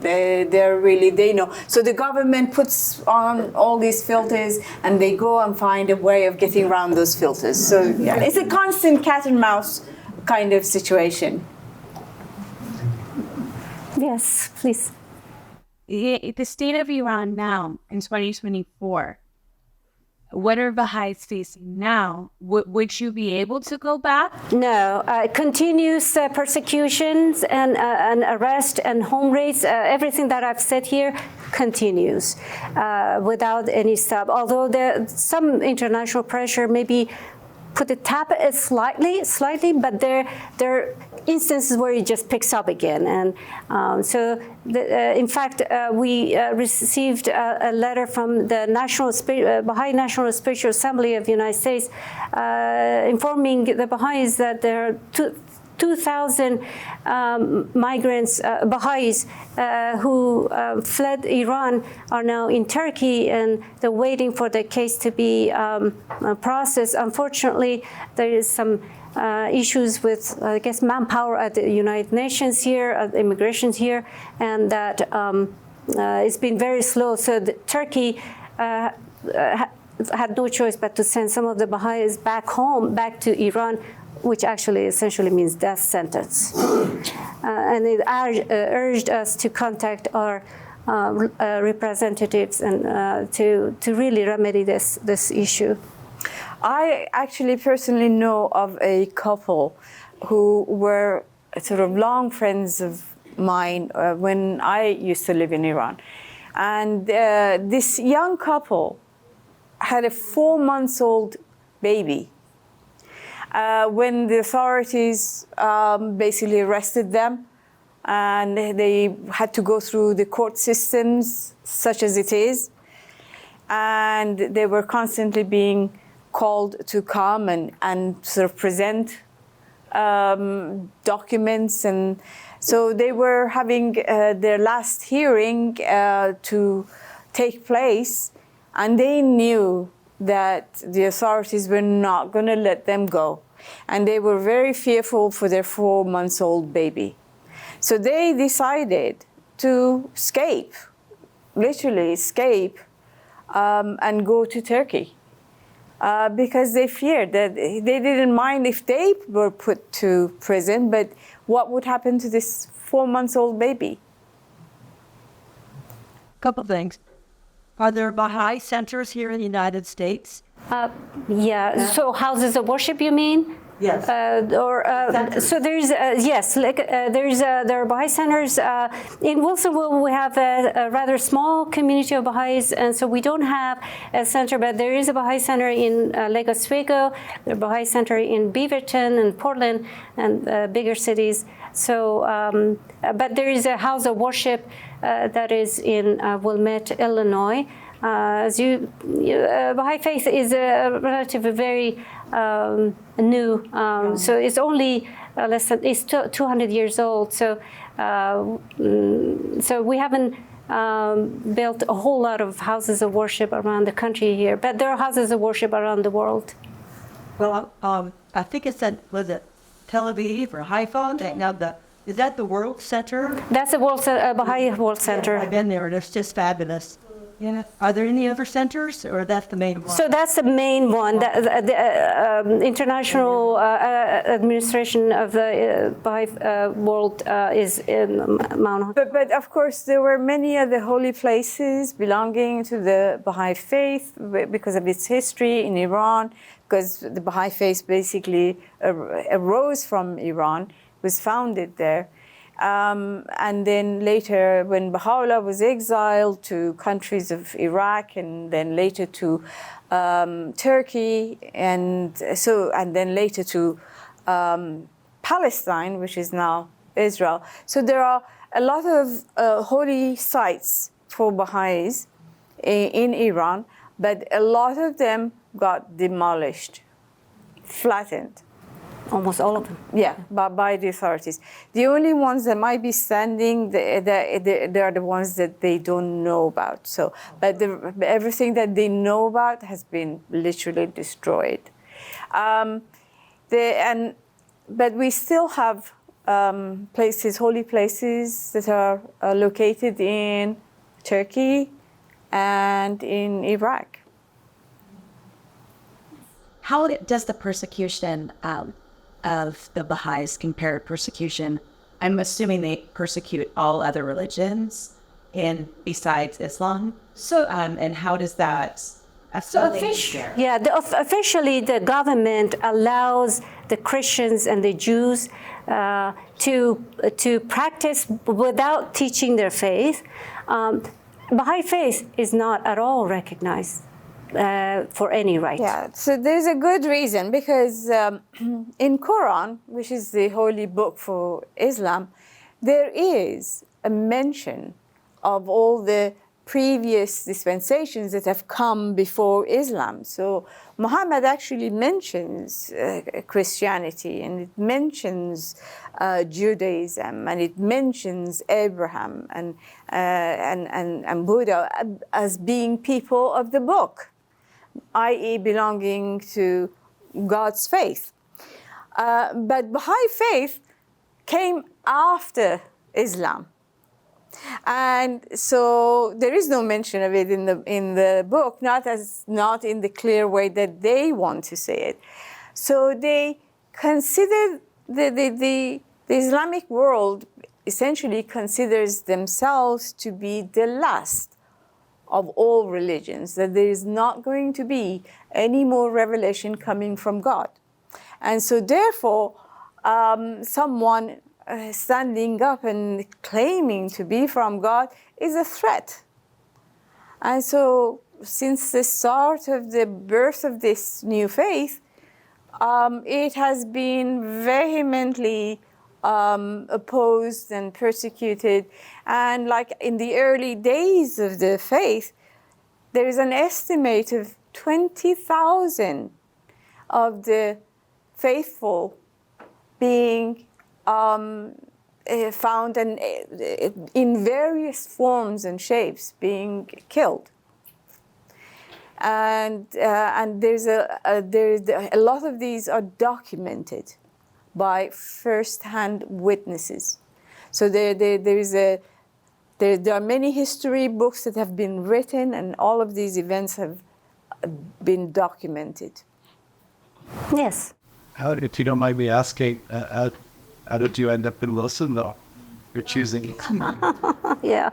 They know. So the government puts on all these filters, and they go and find a way of getting around those filters. So yeah, it's a constant cat and mouse kind of situation. Yes, please. The state of Iran now in 2024, what are Baha'is facing now? Would you be able to go back? No, continuous persecutions and arrest and home raids, everything that I've said here continues without any stop. Although some international pressure maybe put the tap slightly, but there are instances where it just picks up again. And in fact, we received a letter from the Baha'i National Spiritual Assembly of the United States informing the Baha'is that there are 2,000 migrants, Baha'is, who fled Iran are now in Turkey, and they're waiting for the case to be processed. Unfortunately, there is some issues with, I guess, manpower at the United Nations here, at immigration here, and that it's been very slow. So Turkey had no choice but to send some of the Baha'is back home, back to Iran, which actually essentially means death sentence. And it urged us to contact our representatives and to really remedy this issue. I actually personally know of a couple who were sort of long friends of mine when I used to live in Iran. And this young couple had a 4-month-old baby. When the authorities basically arrested them, and they had to go through the court systems, such as it is, and they were constantly being called to come and sort of present documents, and so they were having their last hearing to take place, and they knew that the authorities were not going to let them go. And they were very fearful for their 4-month-old baby. So they decided to escape, literally escape, and go to Turkey. Because they feared that they didn't mind if they were put to prison, but what would happen to this 4-month-old baby? Couple things. Are there Baha'i centers here in the United States? Yeah. So houses of worship, you mean? Yes. So there's there are Baha'i centers in Wilsonville. We have a rather small community of Baha'is, and so we don't have a center. But there is a Baha'i center in Lake Oswego, a Baha'i center in Beaverton and Portland, and bigger cities. So, but there is a house of worship that is in Wilmette, Illinois. Baha'i faith is a relatively very new, so it's only it's 200 years old. So, so we haven't built a whole lot of houses of worship around the country here, but there are houses of worship around the world. Well, I think it's was it Tel Aviv or Haifa? Is that the World Center? That's the Baha'i World Center. I've been there, and it's just fabulous. Yeah. Are there any other centers, or that's the main one? So that's the main one. The International Administration of the Baha'i World is in Mount. But of course, there were many other holy places belonging to the Baha'i faith because of its history in Iran, because the Baha'i faith basically arose from Iran, was founded there. And then later, when Baha'u'llah was exiled to countries of Iraq, and then later to Turkey, and then later to Palestine, which is now Israel. So there are a lot of holy sites for Baha'is in Iran, but a lot of them got demolished, flattened. Almost all of them. Yeah, by the authorities. The only ones that might be standing, they are the ones that they don't know about. So, but everything that they know about has been literally destroyed. But we still have places, holy places that are located in Turkey and in Iraq. How does the persecution of the Baha'is compare to persecution? I'm assuming they persecute all other religions besides Islam. So, and how does that? Officially, the government allows the Christians and the Jews to practice without teaching their faith. Baha'i faith is not at all recognized for any right. Yeah, so there's a good reason, because in Quran, which is the holy book for Islam, there is a mention of all the previous dispensations that have come before Islam. So Muhammad actually mentions Christianity, and it mentions Judaism, and it mentions Abraham and Buddha as being people of the book, i.e. belonging to God's faith. But Baha'i faith came after Islam. And so there is no mention of it in the book, not in the clear way that they want to say it. So they consider the Islamic world essentially considers themselves to be the last of all religions, that there is not going to be any more revelation coming from God. And so therefore, someone standing up and claiming to be from God is a threat. And so since the start of the birth of this new faith, it has been vehemently opposed and persecuted. And like in the early days of the faith, there is an estimate of 20,000 of the faithful being found in various forms and shapes being killed. And there's a lot of these are documented by first-hand witnesses. So there are many history books that have been written, and all of these events have been documented. Yes. How, if you don't mind me asking, how did you end up in Wilsonville? You're choosing. Yeah,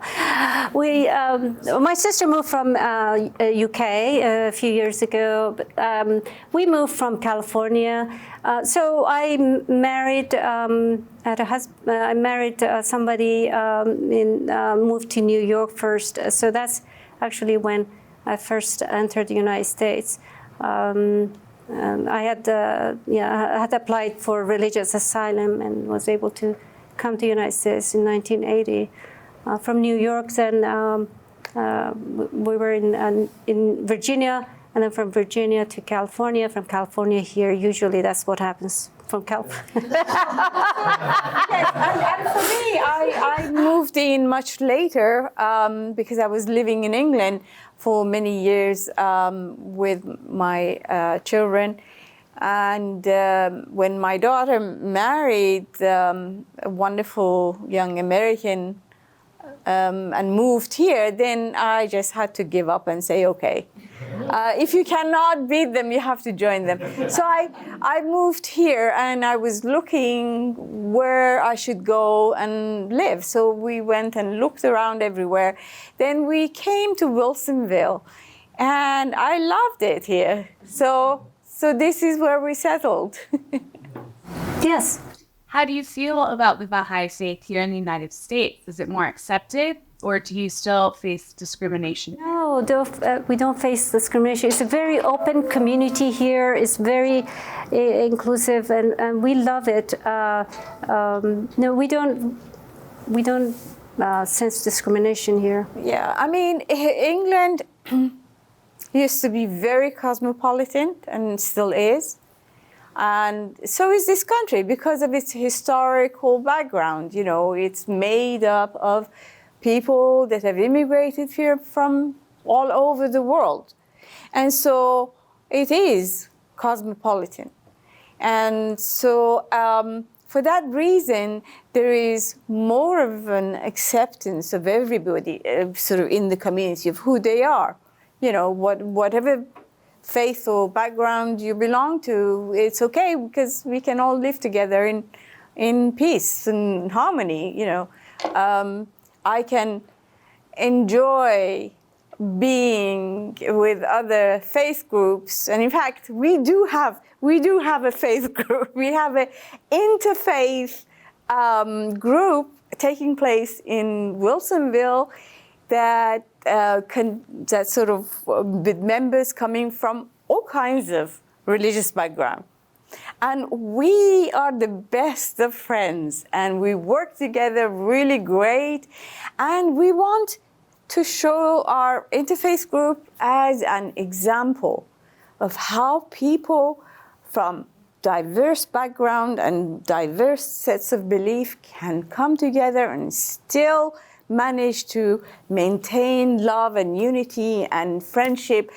my sister moved from UK a few years ago. But, we moved from California. So I married I married somebody moved to New York first. So that's actually when I first entered the United States. I had applied for religious asylum and was able to come to the United States in 1980 from New York. Then we were in Virginia, and then from Virginia to California. From California here, usually that's what happens from California. Yes, and for me, I moved in much later because I was living in England for many years with my children. And when my daughter married a wonderful young American and moved here, then I just had to give up and say, okay, if you cannot beat them, you have to join them. So I moved here, and I was looking where I should go and live. So we went and looked around everywhere. Then we came to Wilsonville, and I loved it here. So this is where we settled. Yes. How do you feel about the Baha'i faith here in the United States? Is it more accepted, or do you still face discrimination? No, we don't face discrimination. It's a very open community here. It's very inclusive, and we love it. No, we don't sense discrimination here. Yeah, I mean, England used to be very cosmopolitan, and still is. And so is this country because of its historical background. You know, it's made up of people that have immigrated here from all over the world. And so it is cosmopolitan. And so for that reason, there is more of an acceptance of everybody sort of in the community of who they are. You know, whatever faith or background you belong to, it's okay because we can all live together in peace and harmony. You know, I can enjoy being with other faith groups, and in fact, we do have a faith group. We have an interfaith group taking place in Wilsonville that sort of with members coming from all kinds of religious background. And we are the best of friends, and we work together really great, and we want to show our interfaith group as an example of how people from diverse background and diverse sets of belief can come together and still manage to maintain love and unity and friendship.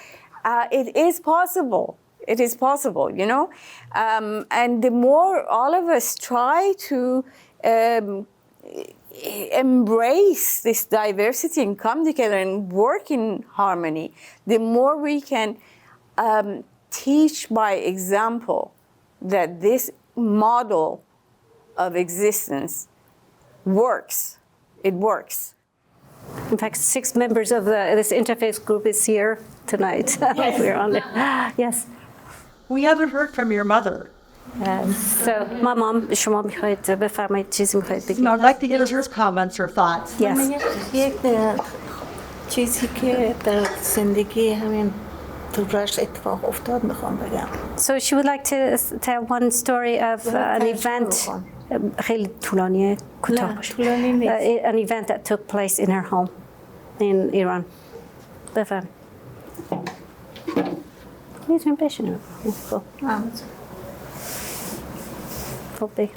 It is possible. It is possible, you know? And the more all of us try to embrace this diversity and come together and work in harmony, the more we can teach by example that this model of existence works. It works. In fact, 6 members of this interfaith group is here tonight. Yes. We're on there. Yes. We haven't heard from your mother. So, my mom, شما میخواید بفرمایید چیزی میخواید بگید؟ I'd like to get her comments or thoughts. Yes. یک چیزی که در زندگی همین تو رشت اتفاق افتاد میخوام بگم. So she would like to tell one story of an event. خیلی طولانیه، کوتاه باشه. طولانی نیست. An event that took place in her home in Iran. بفرمایید. میتونیم بشینیم. خب بگم.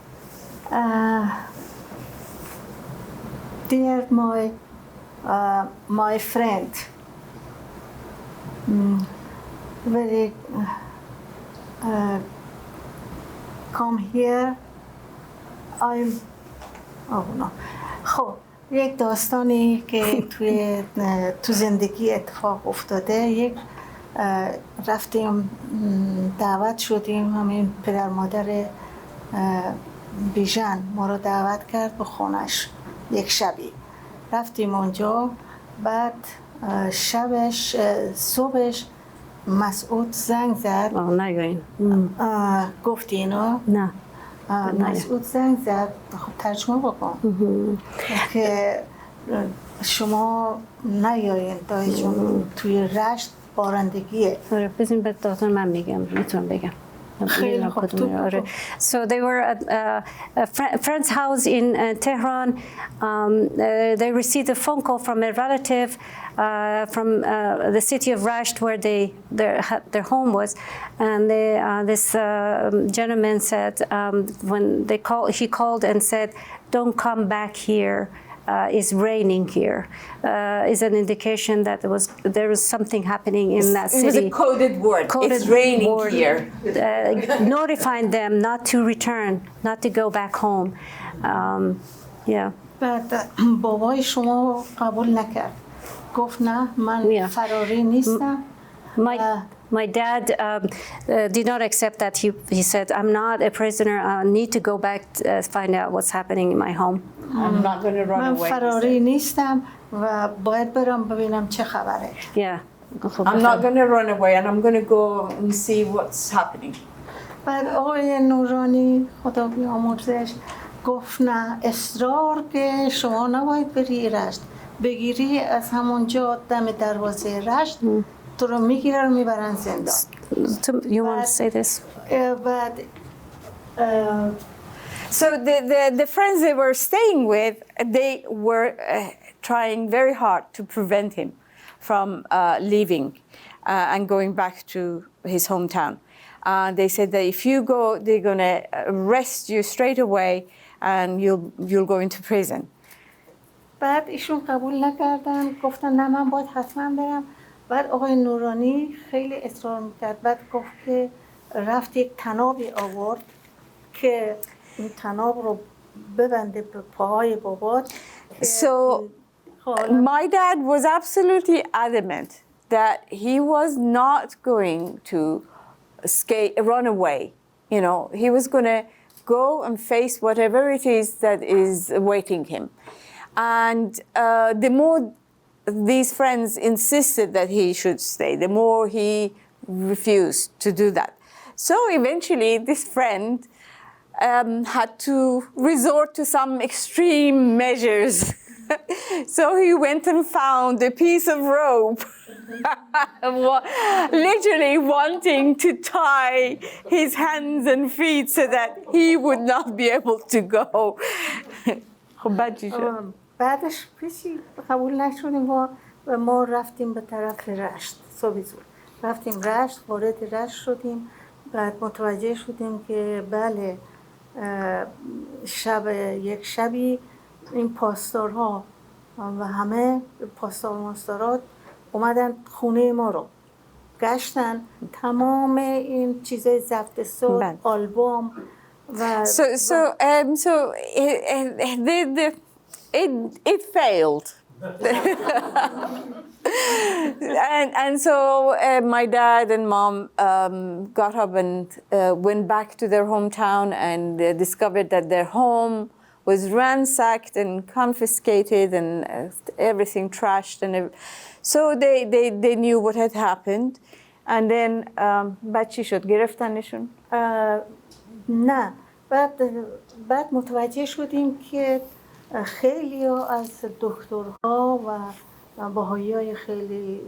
Dear my friend, very come here. خب یک داستانی که تو زندگی اتفاق افتاده. یک رفتیم دعوت شدیم، همین پدر مادر بیژن ما رو دعوت کرد به خونش یک شبی. رفتیم اونجا، بعد صبحش مسعود زنگ زد. نگوین. گفتی اینو؟ نه. مسعود زنگ زد. خب ترجمه بکن که شما نیایین دایی جون، توی رشت بارندگیه. آره بزنین به داستان من میگم، میتونم بگم. So they were at a friend's house in Tehran. They received a phone call from a relative from the city of Rasht, where their home was, and this gentleman said when he called and said, "Don't come back here. It's raining here." Is an indication that there was something happening in that city. It was a coded word. It's raining here. Notifying them not to return, not to go back home. Yeah. بعد بابای شما قبول نکرد. گفت نه من فراری نیستم. My dad did not accept that. He said, "I'm not a prisoner. I need to go back to find out what's happening in my home." I'm not going to run away. من فراری نیستم و باید برم ببینم چه خبره. Yeah. I'm not going to run away, and I'm going to go and see what's happening. بعد آقای نورانی خدا بیامرزش گفت نه، اصرار که شما نباید بری رشت، بگیری از همونجا دم دروازه رشت تو رو میگیرن و میبرن زندان. You want to say this? بعد So the friends they were staying with, they were trying very hard to prevent him from leaving and going back to his hometown. They said that if you go, they're going to arrest you straight away and you'll go into prison. بعد ایشون قبول نکردن، گفتن نه من باید حتما برم. بعد آقای نورانی خیلی اصرار میکرد. بعد گفت که رفت یک طنابی آورد که این طناب رو ببنده به پاهای بابات. So my dad was absolutely adamant that he was not going to run away. You know, he was going to go and face whatever it is that is awaiting him. And the more these friends insisted that he should stay, the more he refused to do that. So eventually this friend had to resort to some extreme measures. So he went and found a piece of rope, literally wanting to tie his hands and feet so that he would not be able to go. خب بعد چی شد؟ بعدش پیشی قبول نشدیم و ما رفتیم به طرف رشت. صبح زود رفتیم رشت، وارد رشت شدیم. بعد متوجه شدیم که بله یک شبی این پاسدارها و همه پاسدار ماستارات اومدن خونه ما رو گشتن، تمام این چیزای ضبط صوت، آلبوم و it failed. and so my dad and mom got up and went back to their hometown and discovered that their home was ransacked and confiscated and everything trashed. And so they knew what had happened. And then بعد چی شد؟ گرفتنشون؟ نه، بعد متوجه شدیم که خیلی از دکترها و بهائیای خیلی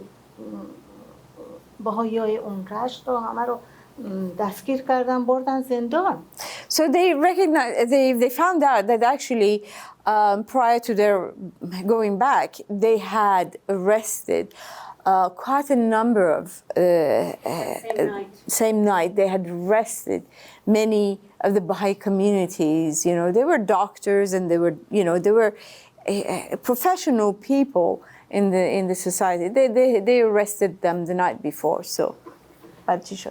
بهائیای اون رشت رو همه رو دستگیر کردن، بردن زندان. So they found out that actually prior to their going back, they had arrested quite a number of same night they had arrested many of the Baha'i communities. You know, they were doctors and they were professional people in the society. They arrested them the night before. So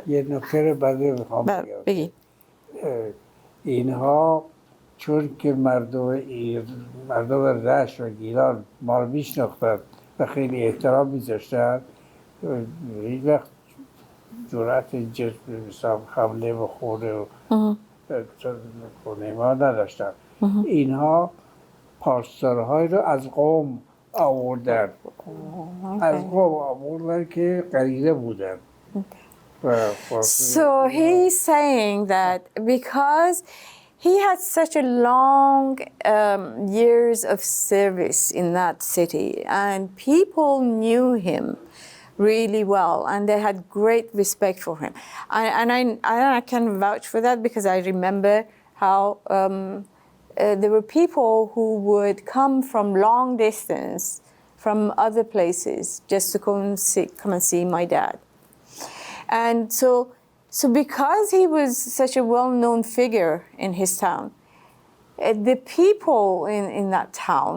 یه نکته بعدی میخوام بگم. اینها چون که مردم رشت و گیلان ما رو میشناختن و خیلی احترام میذاشتن، هیچ وقت جرأت جسم حمله و خونه ما نداشتن. اینها پاسدارهای رو از قوم آوردن، که غریزه بودن. So he's saying that because he had such a long years of service in that city and people knew him really well and they had great respect for him. And I can vouch for that because I remember how there were people who would come from long distance from other places just to come and see my dad. And so because he was such a well-known figure in his town, the people in that town,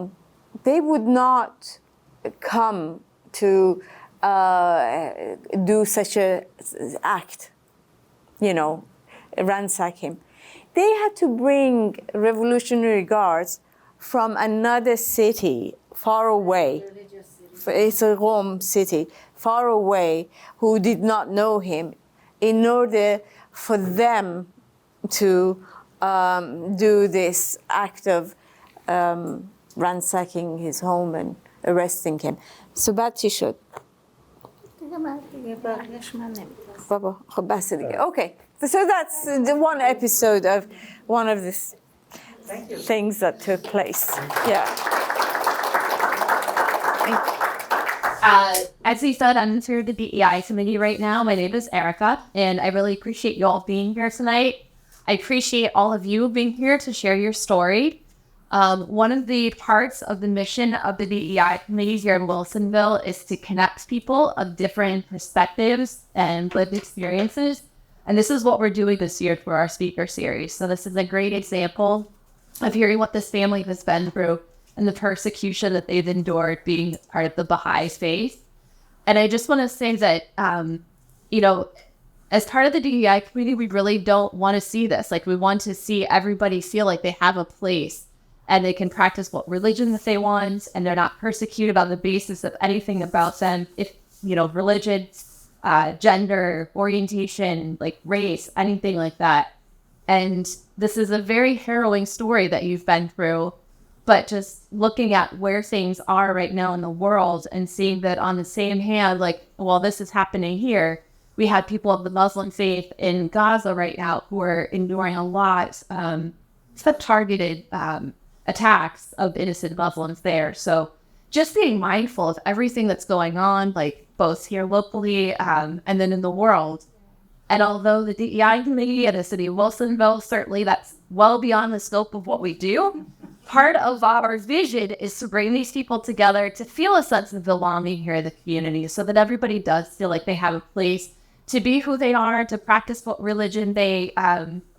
they would not come to do such a act, you know, ransack him. They had to bring Revolutionary Guards from another city far away. It's a Rome city, far away, who did not know him, in order for them to do this act of ransacking his home and arresting him. So بعد چی شد؟ بابا خب بس دیگه. Okay, so that's the one episode of one of the things that took place. Yeah. As he said, I'm through the DEI committee right now. My name is Erica, and I really appreciate you all being here tonight. I appreciate all of you being here to share your story. One of the parts of the mission of the DEI committee here in Wilsonville is to connect people of different perspectives and lived experiences. And this is what we're doing this year through our speaker series. So this is a great example of hearing what this family has been through and the persecution that they've endured being part of the Baha'i faith. And I just want to say that, you know, as part of the DEI community, we really don't want to see this. Like, we want to see everybody feel like they have a place and they can practice what religion that they want, and they're not persecuted on the basis of anything about them, if, religion, gender, orientation, like race, anything like that. And this is a very harrowing story that you've been through, but just looking at where things are right now in the world and seeing that on the same hand, like, well, this is happening here. We had people of the Muslim faith in Gaza right now who are enduring a lot of targeted attacks of innocent Muslims there. So just being mindful of everything that's going on, like both here locally and then in the world. And although the DEI committee and the city of Wilsonville, certainly that's well beyond the scope of what we do, part of our vision is to bring these people together to feel a sense of belonging here in the community, so that everybody does feel like they have a place to be who they are, to practice what religion they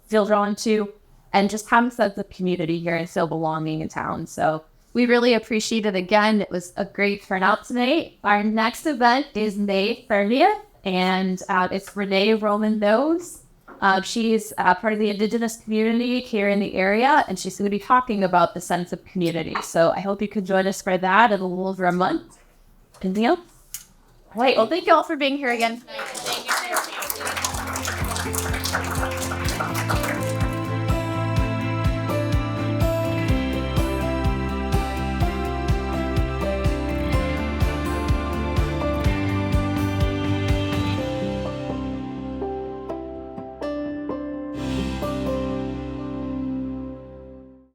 feel drawn to, and just have a sense of community here and feel belonging in town. So we really appreciate it again. It was a great turnout tonight. Our next event is May 30th, and it's Renee Roman Nose. She's part of the Indigenous community here in the area, and she's going to be talking about the sense of community. So I hope you can join us for that in a little over a month. Anything else? Right. Well, thank you all for being here again tonight. Thank you.